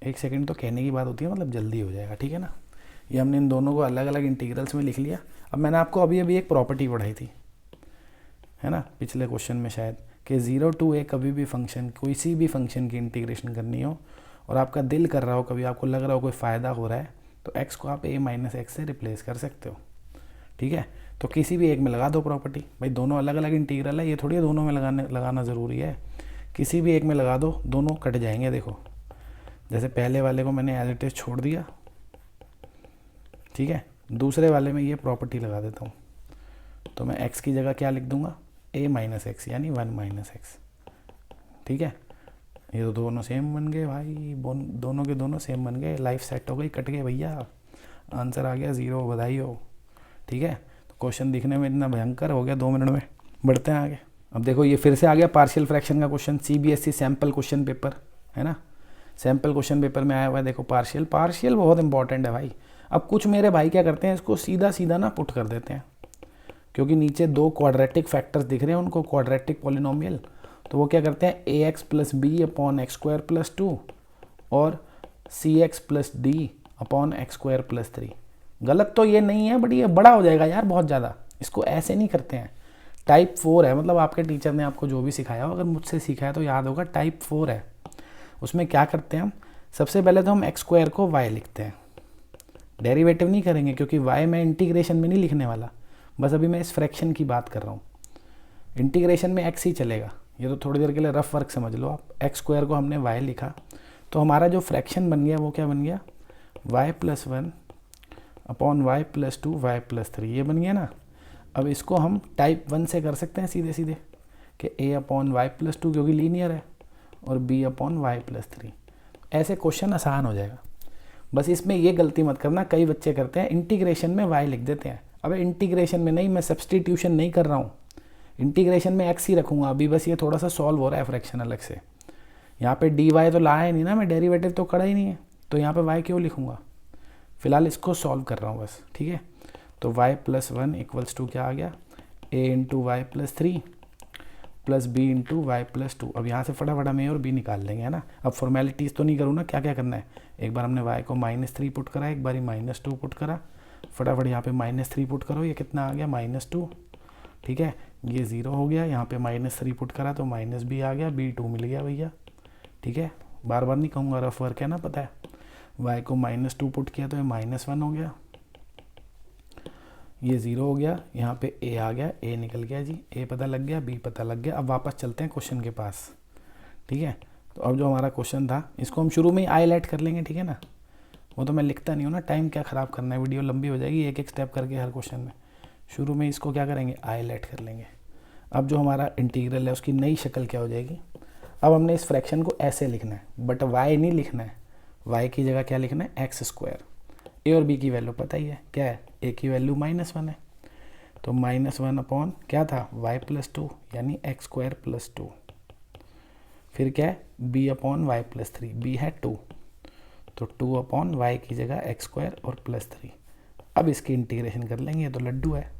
1 सेकंड तो कहने की बात होती है, मतलब जल्दी हो जाएगा, ठीक है ना। ये हमने इन दोनों को अलग अलग इंटीग्रल्स में लिख लिया। अब मैंने आपको अभी अभी एक प्रॉपर्टी पढ़ाई थी, है ना, पिछले क्वेश्चन में शायद, कि 0 to a कभी भी फंक्शन, किसी भी फंक्शन की इंटीग्रेशन करनी हो और आपका दिल कर रहा हो, कभी आपको लग रहा हो कोई फ़ायदा हो रहा है, तो x को आप a माइनस एक्स से रिप्लेस कर सकते हो, ठीक है। तो किसी भी एक में लगा दो प्रॉपर्टी। भाई दोनों अलग अलग इंटीग्रल है, ये थोड़ी दोनों में लगाना ज़रूरी है, किसी भी एक में लगा दो, दोनों कट जाएंगे। देखो जैसे पहले वाले को मैंने एज इट इज छोड़ दिया, ठीक है, दूसरे वाले में ये प्रॉपर्टी लगा देता हूँ, तो मैं x की जगह क्या लिख दूंगा, a माइनस एक्स, यानी 1 माइनस एक्स, ठीक है। ये तो दोनों सेम बन गए भाई, दोनों के दोनों सेम बन गए, लाइफ सेट हो गई, कट गए भैया, आंसर आ गया 0, बधाई हो, ठीक है। तो क्वेश्चन दिखने में इतना भयंकर हो गया 2 मिनट में। बढ़ते हैं आगे। अब देखो ये फिर से आ गया पार्शियल फ्रैक्शन का question, CBSE sample question paper, है ना, सैम्पल क्वेश्चन पेपर में आया हुआ है। देखो पार्शियल बहुत इंपॉर्टेंट है भाई। अब कुछ मेरे भाई क्या करते हैं, इसको सीधा सीधा ना पुट कर देते हैं, क्योंकि नीचे 2 क्वाड्रेटिक फैक्टर्स दिख रहे हैं उनको, क्वाड्रेटिक पॉलिनोमियल, तो वो क्या करते हैं ax plus b upon x square plus 2 और cx plus d upon x square plus 3। गलत तो ये नहीं है, बट ये बड़ा हो जाएगा यार बहुत ज़्यादा, इसको ऐसे नहीं करते हैं। टाइप 4 है, मतलब आपके टीचर ने आपको जो भी सिखाया हो, अगर मुझसे सीखा है तो याद होगा, टाइप 4 है। उसमें क्या करते हैं हम, सबसे पहले तो हम एक्स स्क्वायर को y लिखते हैं, डेरिवेटिव नहीं करेंगे क्योंकि y मैं इंटीग्रेशन में नहीं लिखने वाला, बस अभी मैं इस फ्रैक्शन की बात कर रहा हूँ। इंटीग्रेशन में x ही चलेगा, ये तो थोड़ी देर के लिए रफ वर्क समझ लो आप। एक्स स्क्वायर को हमने y लिखा, तो हमारा जो फ्रैक्शन बन गया वो क्या बन गया, y plus 1 upon y plus 2 y plus 3, ये बन गया ना। अब इसको हम टाइप 1 से कर सकते हैं सीधे सीधे, कि a अपॉन वाई प्लस 2 क्योंकि लीनियर है, और b अपॉन वाई प्लस 3। ऐसे क्वेश्चन आसान हो जाएगा। बस इसमें ये गलती मत करना, कई बच्चे करते हैं इंटीग्रेशन में y लिख देते हैं। अब इंटीग्रेशन में नहीं, मैं सब्सटीट्यूशन नहीं कर रहा हूँ, इंटीग्रेशन में x ही रखूँगा अभी, बस ये थोड़ा सा सॉल्व हो रहा है फ्रैक्शन अलग से। यहाँ पे dy तो लाया नहीं ना, मैं डेरिवेटिव तो करा ही नहीं है, तो यहाँ पे y क्यों लिखूँगा, फिलहाल इसको सॉल्व कर रहा हूँ बस, ठीक है। तो y प्लस 1 इक्वल्स टू क्या आ गया, a into y plus 3 plus b into y plus 2। अब यहाँ से फटाफट हम a और b निकाल लेंगे, है ना। अब फॉर्मेलिटीज़ तो नहीं करूँ ना, क्या क्या करना है, एक बार हमने y को -3 पुट करा, एक बार -2 पुट करा, फटाफट यहाँ पे -3 पुट करो, ये कितना आ गया -2, ठीक है। ये 0 हो गया, यहाँ पे -3 पुट करा तो -b आ गया, b2 मिल गया भैया, ठीक है। बार बार नहीं कहूँगा, रफ वर्क है ना, पता है। y को -2 पुट किया तो ये -1 हो गया, ये 0 हो गया, यहाँ पे a आ गया, a निकल गया जी, a पता लग गया, b पता लग गया। अब वापस चलते हैं क्वेश्चन के पास, ठीक है। तो अब जो हमारा क्वेश्चन था, इसको हम शुरू में ही हाईलाइट कर लेंगे, ठीक है ना। वो तो मैं लिखता नहीं हूँ ना, टाइम क्या ख़राब करना है, वीडियो लंबी हो जाएगी एक एक स्टेप करके हर क्वेश्चन में। शुरू में इसको क्या करेंगे, हाईलाइट कर लेंगे। अब जो हमारा इंटीग्रल है उसकी नई शक्ल क्या हो जाएगी, अब हमने इस फ्रैक्शन को ऐसे लिखना है, बट y नहीं लिखना है, y की जगह क्या लिखना है, एक्स स्क्वायर। a और b की वैल्यू पता ही है, क्या है, a की वैल्यू -1 है, तो -1 अपॉन क्या था, y प्लस 2 यानी एक्स स्क्वायर प्लस 2, फिर क्या है b upon y plus 3, b है 2, तो 2 अपॉन वाई की जगह एक्स स्क्वायर और प्लस 3। अब इसकी इंटीग्रेशन कर लेंगे, ये तो लड्डू है,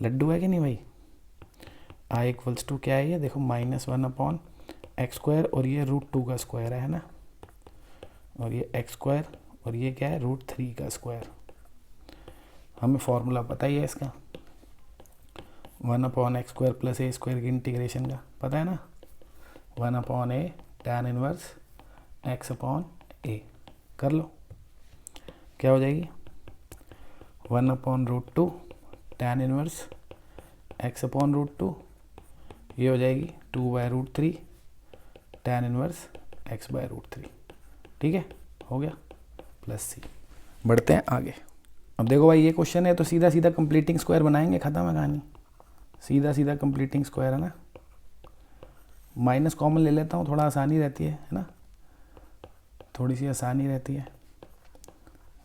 लड्डू है कि नहीं भाई। i इक्वल्स टू क्या है, ये देखो -1 अपॉन एक्स स्क्वायर, और ये √2 का स्क्वायर है ना, और ये एक्स स्क्वायर, और ये क्या है √3 का स्क्वायर। हमें फॉर्मूला पता ही है इसका, 1 upon x square plus a square की इंटीग्रेशन का पता है ना, 1 upon a tan inverse x upon a। कर लो, क्या हो जाएगी, 1 upon √2 tan inverse x upon √2, ये हो जाएगी 2/√3 tan इनवर्स x/√3, ठीक है, हो गया, प्लस c। बढ़ते हैं आगे। अब देखो भाई ये क्वेश्चन है तो सीधा सीधा कंप्लीटिंग स्क्वायर बनाएंगे, खत्म है कहानी, सीधा सीधा कंप्लीटिंग स्क्वायर है ना। माइनस कॉमन ले लेता हूँ, थोड़ा आसानी रहती है ना, थोड़ी सी आसानी रहती है,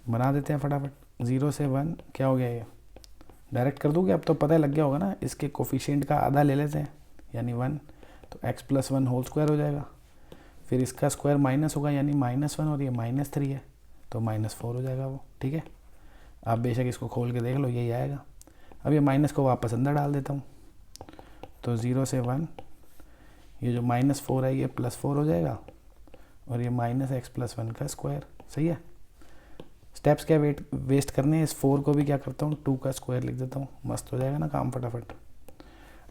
बना देते हैं फटाफट। 0 से 1 क्या हो गया, ये डायरेक्ट कर दूँगी, अब तो पता लग गया होगा ना। इसके कोफिशिएंट का आधा ले लेते हैं यानी 1, तो x प्लस 1 होल स्क्वायर हो जाएगा, फिर इसका स्क्वायर माइनस होगा यानी -1, और ये -3 है तो -4 हो जाएगा वो, ठीक है। आप बेशक इसको खोल के देख लो, यही आएगा। अब ये माइनस को वापस अंदर डाल देता हूँ, तो 0 से 1, ये जो -4 है ये +4 हो जाएगा, और ये -x+1 का स्क्वायर। सही है। स्टेप्स क्या वेस्ट करने हैं, इस 4 को भी क्या करता हूँ 2 का स्क्वायर लिख देता हूँ, मस्त हो जाएगा ना काम फटाफट।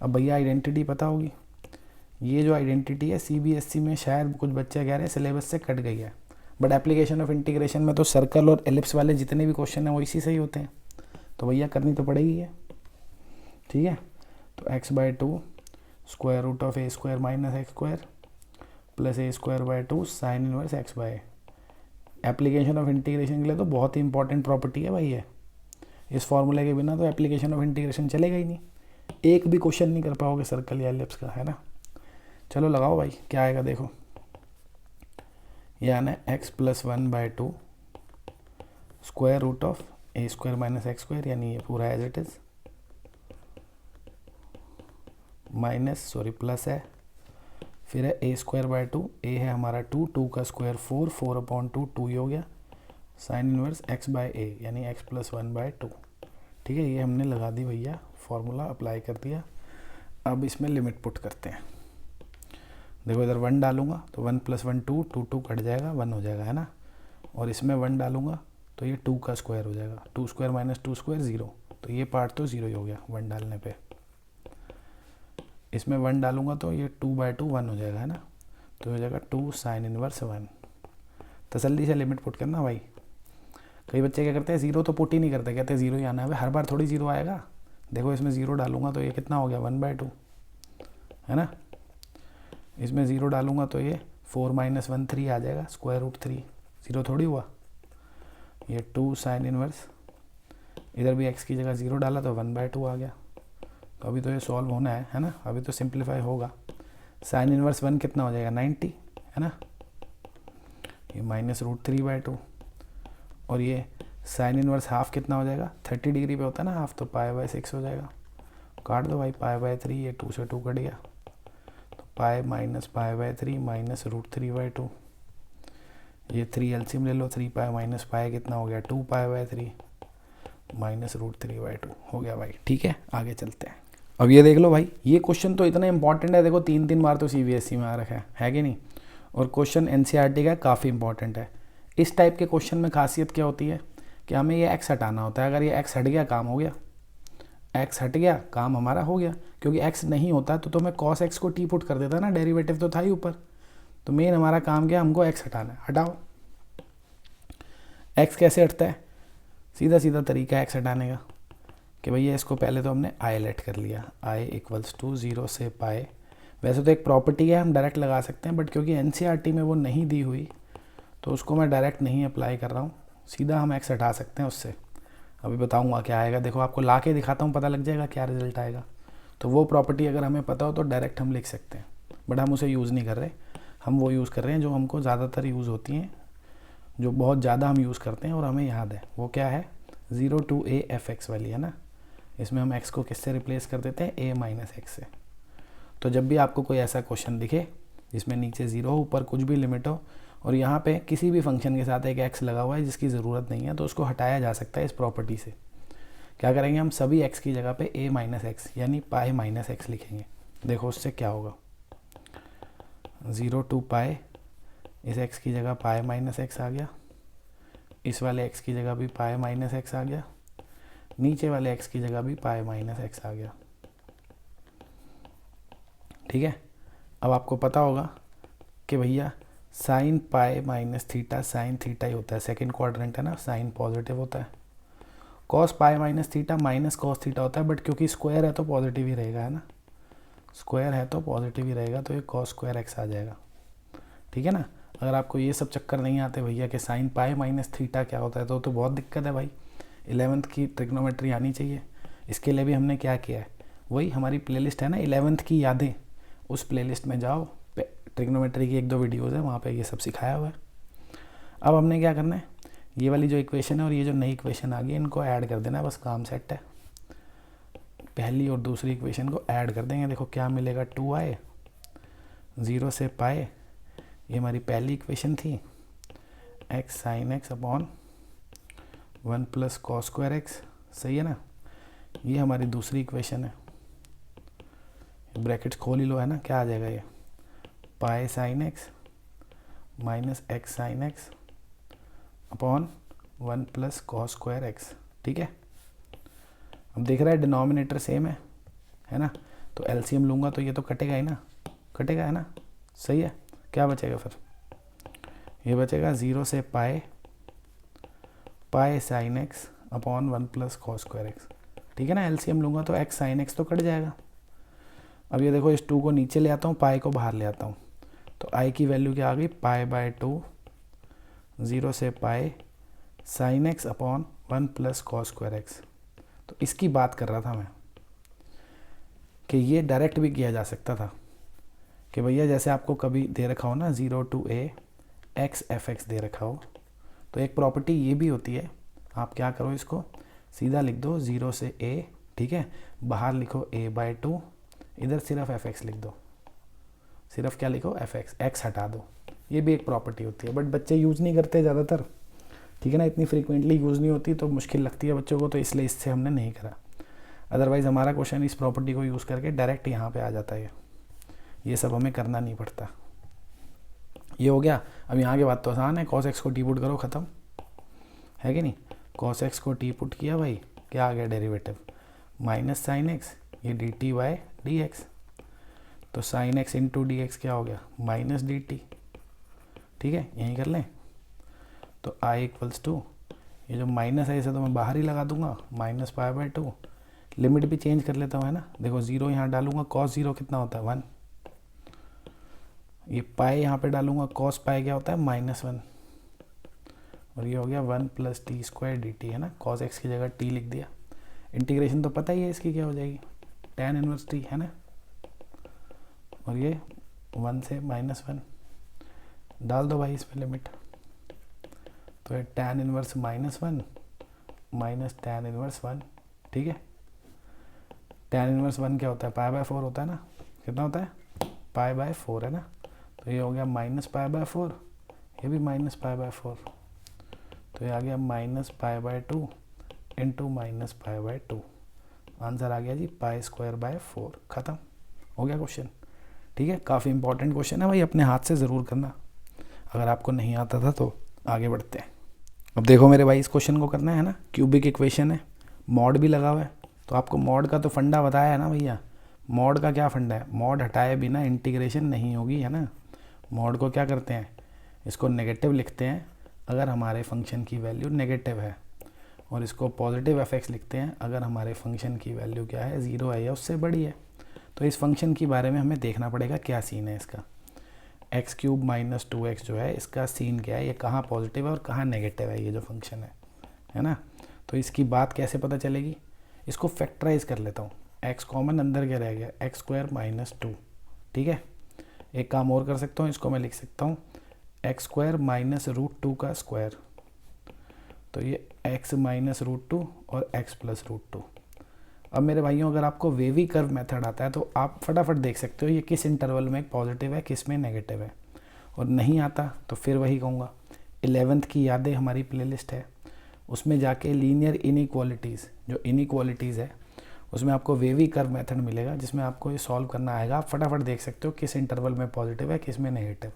अब भैया आइडेंटिटी पता होगी, ये जो आइडेंटिटी है CBSE में शायद कुछ बच्चे कह रहे हैं सिलेबस से कट गई है, बट एप्लीकेशन ऑफ इंटीग्रेशन में तो सर्कल और एलिप्स वाले जितने भी क्वेश्चन हैं वो इसी से ही होते हैं, तो भैया करनी तो पड़ेगी है। ठीक है, तो x/2 square root of a² - x² plus a²/2 sine inverse x/a। Application of integration के लिए तो बहुत ही इंपॉर्टेंट प्रॉपर्टी है भाई ये, इस फॉर्मूले के बिना तो एप्लीकेशन ऑफ इंटीग्रेशन चलेगा ही नहीं, एक भी क्वेश्चन नहीं कर पाओगे सर्कल या एलिप्स का, है ना। चलो लगाओ भाई, क्या आएगा देखो, ये आना है x+1/2 square root of a² - x², यानी ये पूरा एज इट इज प्लस है, फिर है a²/2, a है हमारा 2, 2 का स्क्वायर 4, 4/2 2 ही हो गया, साइन इनवर्स x/a यानी x+1/2। ठीक है, ये हमने लगा दी भैया, फॉर्मूला अप्लाई कर दिया। अब इसमें लिमिट पुट करते हैं। देखो इधर 1 डालूंगा तो 1 + 1 2, 2 2 कट जाएगा, 1 हो जाएगा, है ना। और इसमें 1 डालूंगा तो ये 2 का स्क्वायर हो जाएगा, 2² - 2² 0, तो ये पार्ट तो 0 ही हो गया 1 डालने पे। इसमें 1 डालूंगा तो ये 2/2 1 हो जाएगा, है ना, तो हो जाएगा 2 साइन इनवर्स 1। तसल्ली से लिमिट पुट करना भाई। कई बच्चे क्या करते हैं 0 तो पुट ही नहीं करते, कहते हैं 0 ही आना है, हर बार थोड़ी 0 आएगा। देखो इसमें 0 डालूंगा तो ये कितना हो गया 1/2, है ना। इसमें 0 डालूंगा तो ये 4 - 1 3 आ जाएगा, √3, 0 थोड़ी हुआ। ये 2 साइन इनवर्स, इधर भी x की जगह 0 डाला तो 1/2 आ गया। तो अभी तो ये सॉल्व होना है ना, अभी तो सिंप्लीफाई होगा। साइन इनवर्स 1 कितना हो जाएगा 90, है ना, ये -√3/2, और ये साइन इनवर्स हाफ कितना हो जाएगा 30 डिग्री पे होता है ना हाफ, तो π/6 हो जाएगा। काट दो भाई, π/3, ये 2 से 2 कट गया, तो पाई - π/3 -√3/2, ये 3 एलसीएम ले लो, 3π - π कितना हो गया 2π/3 -√3/2 हो गया भाई। ठीक है, आगे चलते हैं। अब ये देख लो भाई, ये क्वेश्चन तो इतना इंपॉर्टेंट है, देखो 3 बार तो CBSE में आ रखा है कि नहीं, और क्वेश्चन NCERT का काफ़ी इंपॉर्टेंट है। इस टाइप के क्वेश्चन में खासियत क्या होती है कि हमें ये x हटाना होता है, अगर ये x हट गया काम हो गया, x हट गया काम हमारा हो गया, क्योंकि x नहीं होता तो मैं cos x को t पुट कर देता ना, डेरिवेटिव तो था ही ऊपर। तो मेन हमारा काम क्या, हमको x हटाना है, हटाओ। x कैसे हटता है, सीधा सीधा तरीका है x हटाने का कि भैया इसको पहले तो हमने i लेट कर लिया, i = 0 से π। वैसे तो एक प्रॉपर्टी है, हम डायरेक्ट लगा सकते हैं, बट क्योंकि NCERT में वो नहीं दी हुई तो उसको मैं डायरेक्ट नहीं अप्लाई कर रहा हूँ, सीधा हम x हटा सकते हैं उससे। अभी बताऊँगा क्या आएगा, देखो आपको ला के दिखाता हूँ, पता लग जाएगा क्या रिजल्ट आएगा। तो वो प्रॉपर्टी अगर हमें पता हो तो डायरेक्ट हम लिख सकते हैं, बट हम उसे यूज़ नहीं कर रहे, हम वो यूज़ कर रहे हैं जो हमको ज़्यादातर यूज़ होती हैं, जो बहुत ज़्यादा हम यूज़ करते हैं और हमें याद है। वो क्या है 0 to a f(x) वाली, है ना। इसमें हम x को किससे रिप्लेस कर देते हैं, a - x से। तो जब भी आपको कोई ऐसा क्वेश्चन दिखे जिसमें नीचे 0 हो, ऊपर कुछ भी लिमिट हो, और यहाँ पे किसी भी फंक्शन के साथ एक x लगा हुआ है जिसकी ज़रूरत नहीं है, तो उसको हटाया जा सकता है इस प्रॉपर्टी से। क्या करेंगे, हम सभी x की जगह पे a - x यानी π - x लिखेंगे। देखो उससे क्या होगा, 0 to π, इस x की जगह π - x आ गया, इस वाले x की जगह भी π - x आ गया, नीचे वाले x की जगह भी π - x आ गया। ठीक है, अब आपको पता होगा कि भैया साइन π - थीटा साइन थीटा ही होता है, सेकंड क्वाड्रेंट है ना, साइन पॉजिटिव होता है। Cos π - theta minus cos theta होता है, बट क्योंकि स्क्वायर है तो पॉजिटिव ही रहेगा, है ना, स्क्वायर है तो पॉजिटिव ही रहेगा, तो ये cos स्क्वायर x आ जाएगा। ठीक है ना। अगर आपको ये सब चक्कर नहीं आते भैया कि साइन π - थीटा क्या होता है, तो बहुत दिक्कत है भाई, 11th की ट्रिग्नोमेट्री आनी चाहिए। इसके लिए भी हमने क्या किया है, वही हमारी प्लेलिस्ट है ना 11th की यादें, उस प्लेलिस्ट में जाओ, ट्रिग्नोमेट्री की 1-2 वीडियोज़ है, वहाँ पे ये सब सिखाया हुआ है। अब हमने क्या करना है, ये वाली जो इक्वेशन है और ये जो नई इक्वेशन आ गई, इनको ऐड कर देना है, बस काम सेट है। पहली और दूसरी इक्वेशन को ऐड कर देंगे, देखो क्या मिलेगा, 2i 0 से π, ये हमारी पहली इक्वेशन थी, x sin x upon 1 + cos square x, सही है ना। ये हमारी दूसरी इक्वेशन है, ब्रैकेट्स खोल ही लो, है ना, क्या आ जाएगा ये, pi sine x minus x sine x upon 1 plus cos square x. ठीक है, अब देख रहा है डिनोमिनेटर सेम है ना, तो एलसीएम लूँगा तो ये तो कटेगा ही ना, कटेगा, है ना, सही है। क्या बचेगा फिर, ये बचेगा 0 से pi sine x upon 1 plus cos square x. ठीक है ना, एलसीएम लूँगा तो एक्स साइन एक्स तो कट जाएगा। अब ये देखो, इस 2 को नीचे ले आता हूँ, पाई को बाहर ले आता हूँ, तो आई की वैल्यू क्या आ गई, पाई बाय 2 0 से pi sine x upon 1 plus cos square x. तो इसकी बात कर रहा था मैं कि ये डायरेक्ट भी किया जा सकता था कि भैया जैसे आपको कभी दे रखा हो ना 0 to a x f x दे रखा हो, तो एक प्रॉपर्टी ये भी होती है, आप क्या करो, इसको सीधा लिख दो 0 से a, ठीक है, बाहर लिखो a बाय 2, इधर सिर्फ एफ एक्स लिख दो, सिर्फ क्या लिखो, एफ एक्स, एक्स हटा दो। ये भी एक प्रॉपर्टी होती है, बट बच्चे यूज़ नहीं करते ज़्यादातर, ठीक है ना, इतनी फ्रीक्वेंटली यूज़ नहीं होती तो मुश्किल लगती है बच्चों को, तो इसलिए इससे हमने नहीं करा। अदरवाइज़ हमारा क्वेश्चन इस प्रॉपर्टी को यूज़ करके डायरेक्ट यहाँ पे आ जाता है, ये सब हमें करना नहीं पड़ता। ये हो गया। अब यहाँ की बात तो आसान है, कॉस एक्स को टी पुट करो, ख़त्म है कि नहीं, कॉस एक्स को टी पुट किया भाई, क्या आ गया डेरिवेटिव, माइनस साइन एक्स, ये d t by d x, तो sine x into d x क्या हो गया, माइनस डी टी। ठीक है, यहीं कर लें, तो आई इक्वल्स टू, ये जो माइनस है इसे तो मैं बाहर ही लगा दूंगा, माइनस पाई बाय 2, लिमिट भी चेंज कर लेता हूँ, है ना, देखो 0 यहाँ डालूंगा, कॉस 0 कितना होता है 1, ये पाई यहाँ पे डालूंगा, कॉस पाई क्या होता है -1, और ये हो गया 1 plus T square D T, है ना, कॉस एक्स की जगह टी लिख दिया। इंटीग्रेशन तो पता ही है इसकी क्या हो जाएगी, tan इनवर्स टी, है ना, और ये 1 से -1 डाल दो भाई इसमें लिमिट, तो ये tan inverse -1 minus tan inverse 1। ठीक है, tan इनवर्स 1 क्या होता है, पाई बाय 4 होता है ना, कितना होता है, पाई बाय 4, है ना, तो ये हो गया माइनस पाई बाय 4, ये भी माइनस पाई बाय 4, तो ये आ गया minus pi by 2 into minus pi by 2, answer आ गया जी पाई स्क्वायर बाय 4। ख़त्म हो गया क्वेश्चन। ठीक है, काफ़ी इंपॉर्टेंट क्वेश्चन है भाई, अपने हाथ से ज़रूर करना, अगर आपको नहीं आता था तो। आगे बढ़ते हैं, अब देखो मेरे भाई, इस क्वेश्चन को करना है ना, क्यूबिक इक्वेशन है, मॉड भी लगा हुआ है, तो आपको मॉड का तो फंडा बताया है ना भैया, मॉड का क्या फंडा है, मॉड हटाए बिना इंटीग्रेशन नहीं होगी, है ना। मॉड को क्या करते हैं, इसको नेगेटिव लिखते हैं अगर हमारे फंक्शन की वैल्यू नेगेटिव है, और इसको पॉजिटिव एफ एक्स लिखते हैं अगर हमारे फंक्शन की वैल्यू क्या है, 0 है या उससे बड़ी है। तो इस फंक्शन के बारे में हमें देखना पड़ेगा क्या सीन है इसका, एक्स क्यूब माइनस 2x जो है, इसका सीन क्या है, ये कहाँ पॉजिटिव है और कहाँ नेगेटिव है, ये जो फंक्शन है ना। तो इसकी बात कैसे पता चलेगी, इसको फैक्टराइज कर लेता हूँ, x कॉमन अंदर क्या रह गया, एक्स स्क्वायर माइनस 2। ठीक है, एक काम और कर सकता हूँ, इसको मैं लिख सकता हूँ एक्स स्क्वायर माइनस √2 का स्क्वायर, तो ये x माइनस √2 और x प्लस √2। अब मेरे भाइयों, अगर आपको वेवी कर्व मेथड आता है तो आप फटाफट देख सकते हो ये किस इंटरवल में पॉजिटिव है, किस में नेगेटिव है, और नहीं आता तो फिर वही कहूँगा, 11th की यादें हमारी प्लेलिस्ट है, उसमें जाके लीनियर इनइक्वालिटीज़, जो इनइक्वालिटीज़ है उसमें आपको वेवी कर्व मेथड मिलेगा, जिसमें आपको ये सॉल्व करना आएगा, आप फटाफट देख सकते हो किस इंटरवल में पॉजिटिव है, किस में नेगेटिव।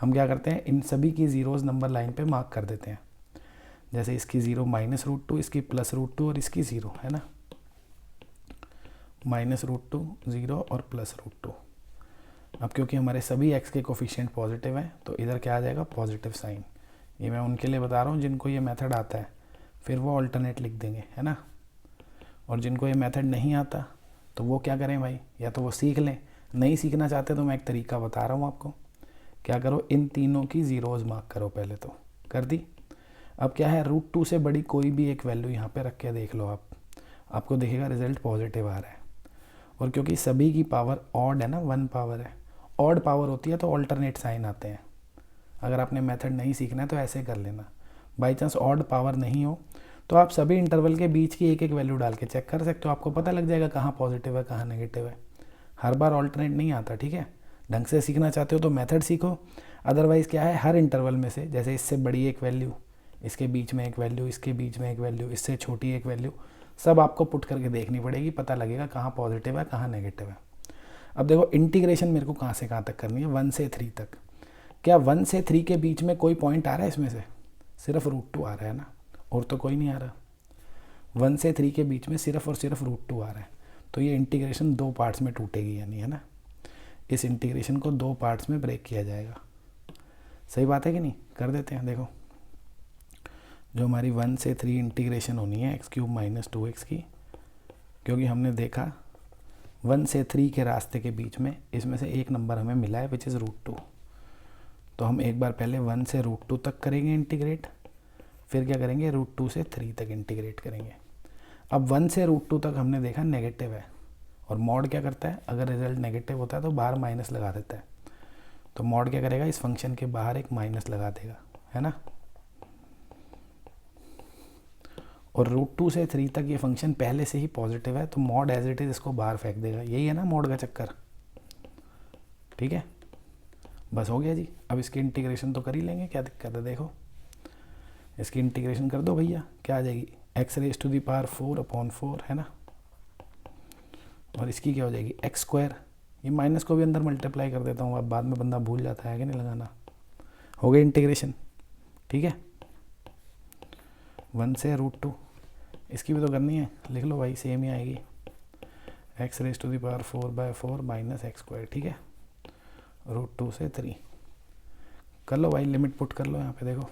हम क्या करते हैं, इन सभी की ज़ीरोज़ नंबर लाइन पे मार्क कर देते हैं, जैसे इसकी 0 माइनस √2, इसकी प्लस √2 और इसकी 0, है ना, माइनस √2 0 और प्लस √2। अब क्योंकि हमारे सभी x के कोफिशिएंट पॉजिटिव हैं तो इधर क्या आ जाएगा, पॉजिटिव साइन। ये मैं उनके लिए बता रहा हूँ जिनको ये मेथड आता है, फिर वो अल्टरनेट लिख देंगे, है ना, और जिनको ये मेथड नहीं आता तो वो क्या करें भाई, या तो वो सीख लें, नहीं सीखना चाहते तो मैं एक तरीका बता रहा हूँ आपको, क्या करो, इन तीनों की ज़ीरोज़ मार्क करो, पहले तो कर दी। अब क्या है, √2 से बड़ी कोई भी एक वैल्यू यहाँ पे रख के देख लो आप, आपको दिखेगा रिजल्ट पॉजिटिव आ रहा है, और क्योंकि सभी की पावर ऑड है ना, 1 पावर है, ऑड पावर होती है तो अल्टरनेट साइन आते हैं। अगर आपने मेथड नहीं सीखना है तो ऐसे कर लेना, बाई चांस ऑड पावर नहीं हो तो आप सभी इंटरवल के बीच की एक एक वैल्यू डाल के चेक कर सकते हो, आपको पता लग जाएगा कहाँ पॉजिटिव है कहाँ नेगेटिव है। हर बार ऑल्टरनेट नहीं आता, ठीक है, ढंग से सीखना चाहते हो तो मेथड सीखो, अदरवाइज़ क्या है, हर इंटरवल में से, जैसे इससे बड़ी एक वैल्यू, इसके बीच में एक वैल्यू, इसके बीच में एक वैल्यू, इससे छोटी एक वैल्यू, सब आपको पुट करके देखनी पड़ेगी, पता लगेगा कहाँ पॉजिटिव है कहाँ नेगेटिव है। अब देखो इंटीग्रेशन मेरे को कहाँ से कहाँ तक करनी है, 1 से 3 तक। क्या 1 से 3 के बीच में कोई पॉइंट आ रहा है इसमें से? सिर्फ √2 आ रहा है ना, और तो कोई नहीं आ रहा। 1 से 3 के बीच में सिर्फ और सिर्फ √2 आ रहा है, तो ये इंटीग्रेशन 2 पार्ट्स में टूटेगी, यानी है ना, इस इंटीग्रेशन को 2 पार्ट्स में ब्रेक किया जाएगा। सही बात है कि नहीं? कर देते हैं। देखो जो हमारी 1 से 3 इंटीग्रेशन होनी है x³ - 2x की, क्योंकि हमने देखा 1 से 3 के रास्ते के बीच में इसमें से एक नंबर हमें मिला है विच इज़ √2। तो हम एक बार पहले 1 से √2 तक करेंगे इंटीग्रेट, फिर क्या करेंगे √2 से 3 तक इंटीग्रेट करेंगे। अब 1 से √2 तक हमने देखा नेगेटिव है, और मॉड क्या करता है, अगर रिजल्ट नेगेटिव होता है तो बाहर माइनस लगा देता है। तो मॉड क्या करेगा, इस फंक्शन के बाहर एक माइनस लगा देगा, है ना। और √2 से 3 तक ये फंक्शन पहले से ही पॉजिटिव है, तो मॉड एज इट इज़ इसको बाहर फेंक देगा। यही है ना मॉड का चक्कर, ठीक है। बस हो गया जी। अब इसकी इंटीग्रेशन तो कर ही लेंगे, क्या दिक्कत है। देखो इसकी इंटीग्रेशन कर दो भैया, क्या आ जाएगी, x⁴/4 है ना, और इसकी क्या हो जाएगी x²। ये माइनस को भी अंदर मल्टीप्लाई कर देता हूँ, अब बाद में बंदा भूल जाता है कि नहीं लगाना। हो गई इंटीग्रेशन, ठीक है। 1 से √2, इसकी भी तो करनी है, लिख लो भाई, सेम ही आएगी, x⁴/4 - x², ठीक है। √2 से 3 कर लो भाई, लिमिट पुट कर लो यहाँ पे। देखो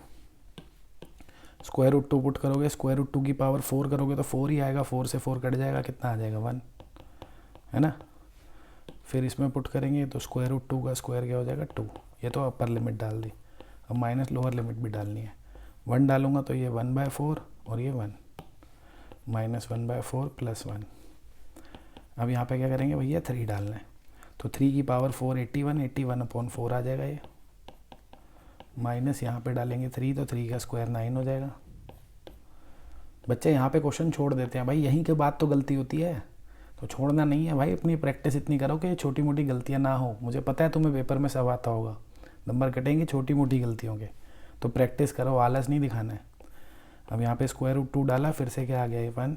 √2 पुट करोगे, √2 की पावर 4 करोगे तो 4 ही आएगा, 4 से 4 कट जाएगा, कितना आ जाएगा 1, है ना। फिर इसमें पुट करेंगे तो √2 का स्क्वायर क्या हो जाएगा 2। ये तो अपर लिमिट डाल दी, अब माइनस लोअर लिमिट भी डालनी है। 1 डालूंगा तो ये 1/4 और ये 1, -1/4 + 1। अब यहाँ पे क्या करेंगे भैया, 3 डालना है, तो 3 की पावर 4 81, 81/4 आ जाएगा ये, माइनस यहाँ पे डालेंगे 3, तो 3 का स्क्वायर 9 हो जाएगा। बच्चे यहाँ पे क्वेश्चन छोड़ देते हैं भाई, यहीं के बाद तो गलती होती है, तो छोड़ना नहीं है भाई, अपनी प्रैक्टिस इतनी करो कि छोटी मोटी गलतियाँ ना हो। मुझे पता है तुम्हें पेपर में सब आता होगा, नंबर कटेंगे छोटी मोटी गलतियों के, तो प्रैक्टिस करो, आलस नहीं दिखाना है। अब यहाँ पे √2 डाला, फिर से क्या आ गया, ये 1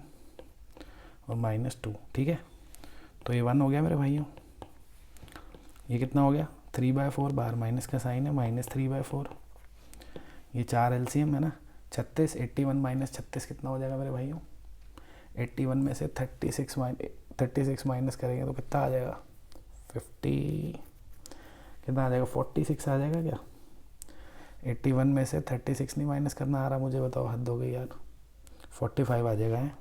और -2, ठीक है। तो ये 1 हो गया मेरे भाइयों, ये कितना हो गया 3/4, बाहर माइनस का साइन है, -3/4। ये 4 LCM है ना, 36, 81 - 36 कितना हो जाएगा मेरे भाइयों, 81 में से 36 माइनस करेंगे तो कितना आ जाएगा 50, कितना आ जाएगा 46 आ जाएगा क्या। 81 में से 36 नहीं माइनस करना आ रहा मुझे, बताओ, हद हो गई यार। 45 आ जाएगा, है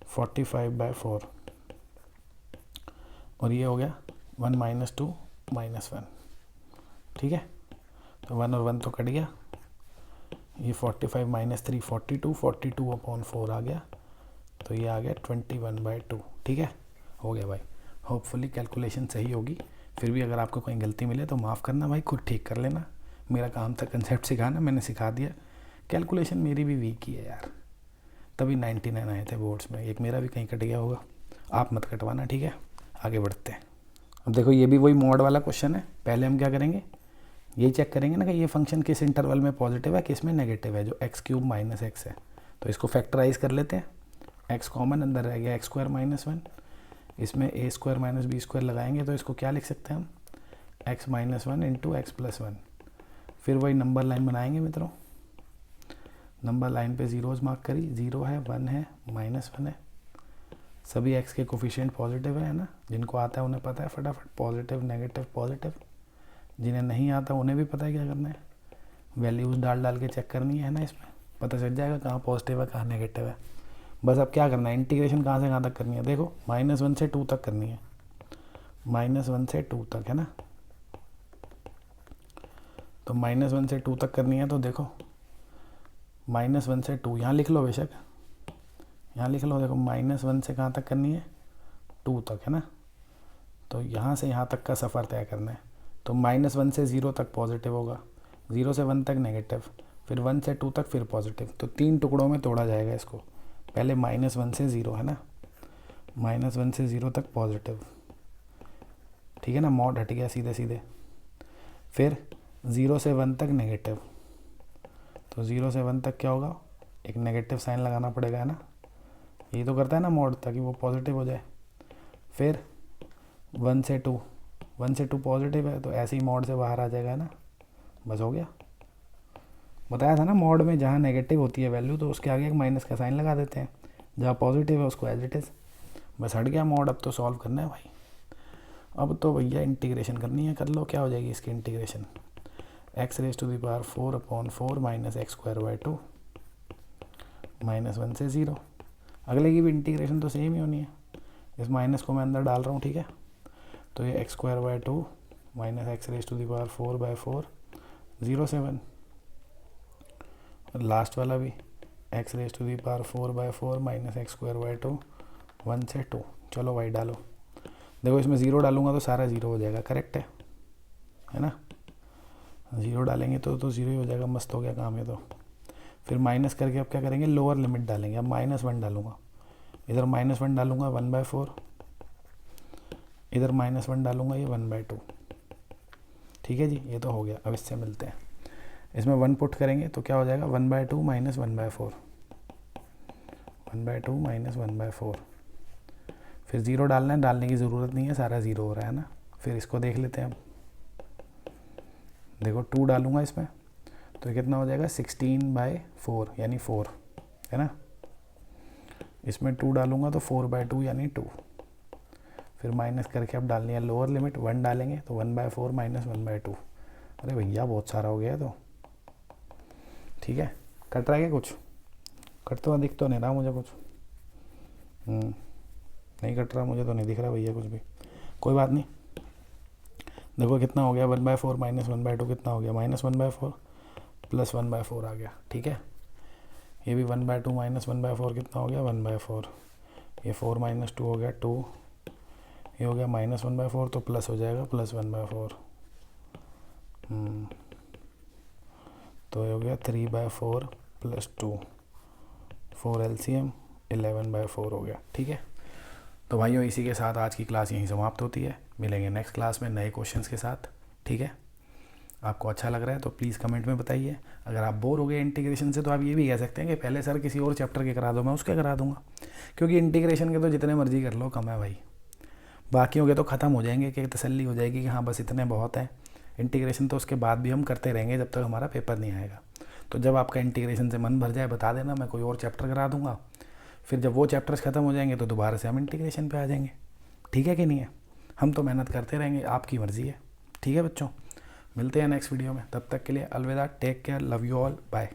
45/4, और ये हो गया 1 - 2 - 1, ठीक है। तो 1 और 1 तो कट गया, ये 45 - 3 42, 42/4 आ गया, तो ये आ गया 21/2, ठीक है। हो गया भाई, होपफुली कैलकुलेशन सही होगी। फिर भी अगर आपको कोई गलती मिले तो माफ़ करना भाई, खुद ठीक कर लेना। मेरा काम था कंसेप्ट सिखाना, मैंने सिखा दिया। कैलकुलेशन मेरी भी वीक ही है यार, तभी 99 आए थे बोर्ड्स में, एक मेरा भी कहीं कट गया होगा, आप मत कटवाना, ठीक है। आगे बढ़ते हैं। अब देखो ये भी वही मॉड वाला क्वेश्चन है। पहले हम क्या करेंगे, ये चेक करेंगे ना कि ये फंक्शन किस इंटरवल में पॉजिटिव है, किस में नेगेटिव है, जो x³ - x है। तो इसको फैक्टराइज कर लेते हैं, x कॉमन अंदर रह गया, x² - 1, इसमें a² - b² लगाएंगे तो इसको क्या लिख सकते हैं हम, x - 1 × x + 1। फिर वही नंबर लाइन बनाएंगे मित्रों, नंबर लाइन पे जीरोज मार्क करी, 0 है, 1 है, -1 है, सभी x के कोफिशिएंट पॉजिटिव है ना। जिनको आता है उन्हें पता है फटाफट, पॉजिटिव नेगेटिव पॉजिटिव। जिन्हें नहीं आता उन्हें भी पता है क्या करना है, वैल्यूज़ डाल के चेक करनी है ना, इसमें पता चल जाएगा कहाँ पॉजिटिव है कहाँ नेगेटिव है। बस अब क्या करना है, इंटीग्रेशन कहाँ से कहाँ तक करनी है, देखो -1 से 2 तक करनी है, -1 से 2 तक, है ना। तो -1 से 2 तक करनी है, तो देखो -1 से 2 यहाँ लिख लो, बेशक यहाँ लिख लो। देखो -1 से कहाँ तक करनी है, 2 तक, है ना। तो यहाँ से यहाँ तक का सफ़र तय करना है। तो -1 से 0 तक पॉजिटिव होगा, 0 से 1 तक नेगेटिव, फिर 1 से 2 तक फिर पॉजिटिव। तो 3 टुकड़ों में तोड़ा जाएगा इसको, पहले -1 से 0, है ना, -1 से 0 तक पॉजिटिव, ठीक है ना, मॉड हट गया सीधे सीधे। फिर 0 से 1 तक नेगेटिव, तो 0 से 1 तक क्या होगा, एक नेगेटिव साइन लगाना पड़ेगा, है ना, यही तो करता है ना मॉड, ताकि वो पॉजिटिव हो जाए। फिर 1 से 2 पॉजिटिव है, तो ऐसे ही मॉड से बाहर आ जाएगा ना, बस हो गया। बताया था ना मॉड में जहाँ नेगेटिव होती है वैल्यू तो उसके आगे एक माइनस का साइन लगा देते हैं, जहाँ पॉजिटिव है उसको एज इट इज़। बस हट गया मॉड। अब तो सॉल्व करना है भाई, अब तो भैया इंटीग्रेशन करनी है। कर लो, क्या हो जाएगी इसकी इंटीग्रेशन, x⁴/4 माइनस x²/2 -1 से 0। अगले की भी इंटीग्रेशन तो सेम ही होनी है, इस माइनस को मैं अंदर डाल रहा हूँ, ठीक है। तो ये x²/2 माइनस x⁴/4 0.7। लास्ट वाला भी x⁴/4 माइनस x²/2 1 से 2। चलो भाई डालो, देखो इसमें 0 डालूंगा तो सारा 0 हो जाएगा, करेक्ट है ना। 0 डालेंगे तो 0 ही हो जाएगा, मस्त हो गया काम ये तो। फिर माइनस करके अब क्या करेंगे, लोअर लिमिट डालेंगे। अब -1 डालूंगा, इधर -1 डालूंगा 1/4, इधर -1 डालूंगा ये 1/2। ठीक है जी, ये तो हो गया। अब इससे मिलते हैं, इसमें 1 पुट करेंगे तो क्या हो जाएगा, 1/2 माइनस 1/4, 1/2 माइनस 1/4। फिर 0 डालना है, डालने की ज़रूरत नहीं है, सारा 0 हो रहा है ना। फिर इसको देख लेते हैं। अब देखो 2 डालूंगा इसमें तो कितना हो जाएगा, 16/4 यानी 4 है ना। इसमें 2 डालूंगा तो 4/2 यानी 2। फिर माइनस करके अब डालनी है लोअर लिमिट, 1 डालेंगे तो 1/4 माइनस 1/2। अरे भैया बहुत सारा हो गया तो। ठीक है, कट रहा है क्या कुछ, कट तो दिख तो नहीं रहा मुझे कुछ। नहीं कट रहा, मुझे तो नहीं दिख रहा भैया कुछ भी। कोई बात नहीं, देखो कितना हो गया, 1/4 माइनस 1/2 कितना हो गया, -1/4 प्लस 1/4 आ गया। ठीक है, ये भी 1/2 माइनस 1/4 कितना हो गया, 1/4। ये 4 - 2 हो गया 2, ये हो गया -1/4 तो प्लस हो जाएगा प्लस 1/4। तो ये हो गया 3/4 प्लस 2, 4 LCM 11/4 हो गया। ठीक है, तो भाइयों इसी के साथ आज की क्लास यहीं समाप्त होती है। मिलेंगे नेक्स्ट क्लास में नए क्वेश्चंस के साथ। ठीक है, आपको अच्छा लग रहा है तो प्लीज़ कमेंट में बताइए। अगर आप बोर हो गए इंटीग्रेशन से तो आप ये भी कह सकते हैं कि पहले सर किसी और चैप्टर के करा दो, मैं उसके करा दूंगा। क्योंकि इंटीग्रेशन के तो जितने मर्जी कर लो कम है भाई, बाकियों के तो ख़त्म हो जाएंगे कि तसल्ली हो जाएगी कि हाँ बस इतने बहुत हैं। इंटीग्रेशन तो उसके बाद भी हम करते रहेंगे जब तक हमारा पेपर नहीं आएगा। तो जब आपका इंटीग्रेशन से मन भर जाए बता देना, मैं कोई और चैप्टर करा दूंगा। फिर जब वो चैप्टर्स ख़त्म हो जाएंगे तो दोबारा से हम इंटीग्रेशन पे आ जाएंगे। ठीक है कि नहीं है, हम तो मेहनत करते रहेंगे, आपकी मर्ज़ी है। ठीक है बच्चों, मिलते हैं नेक्स्ट वीडियो में, तब तक के लिए अलविदा, take care, love you all, bye.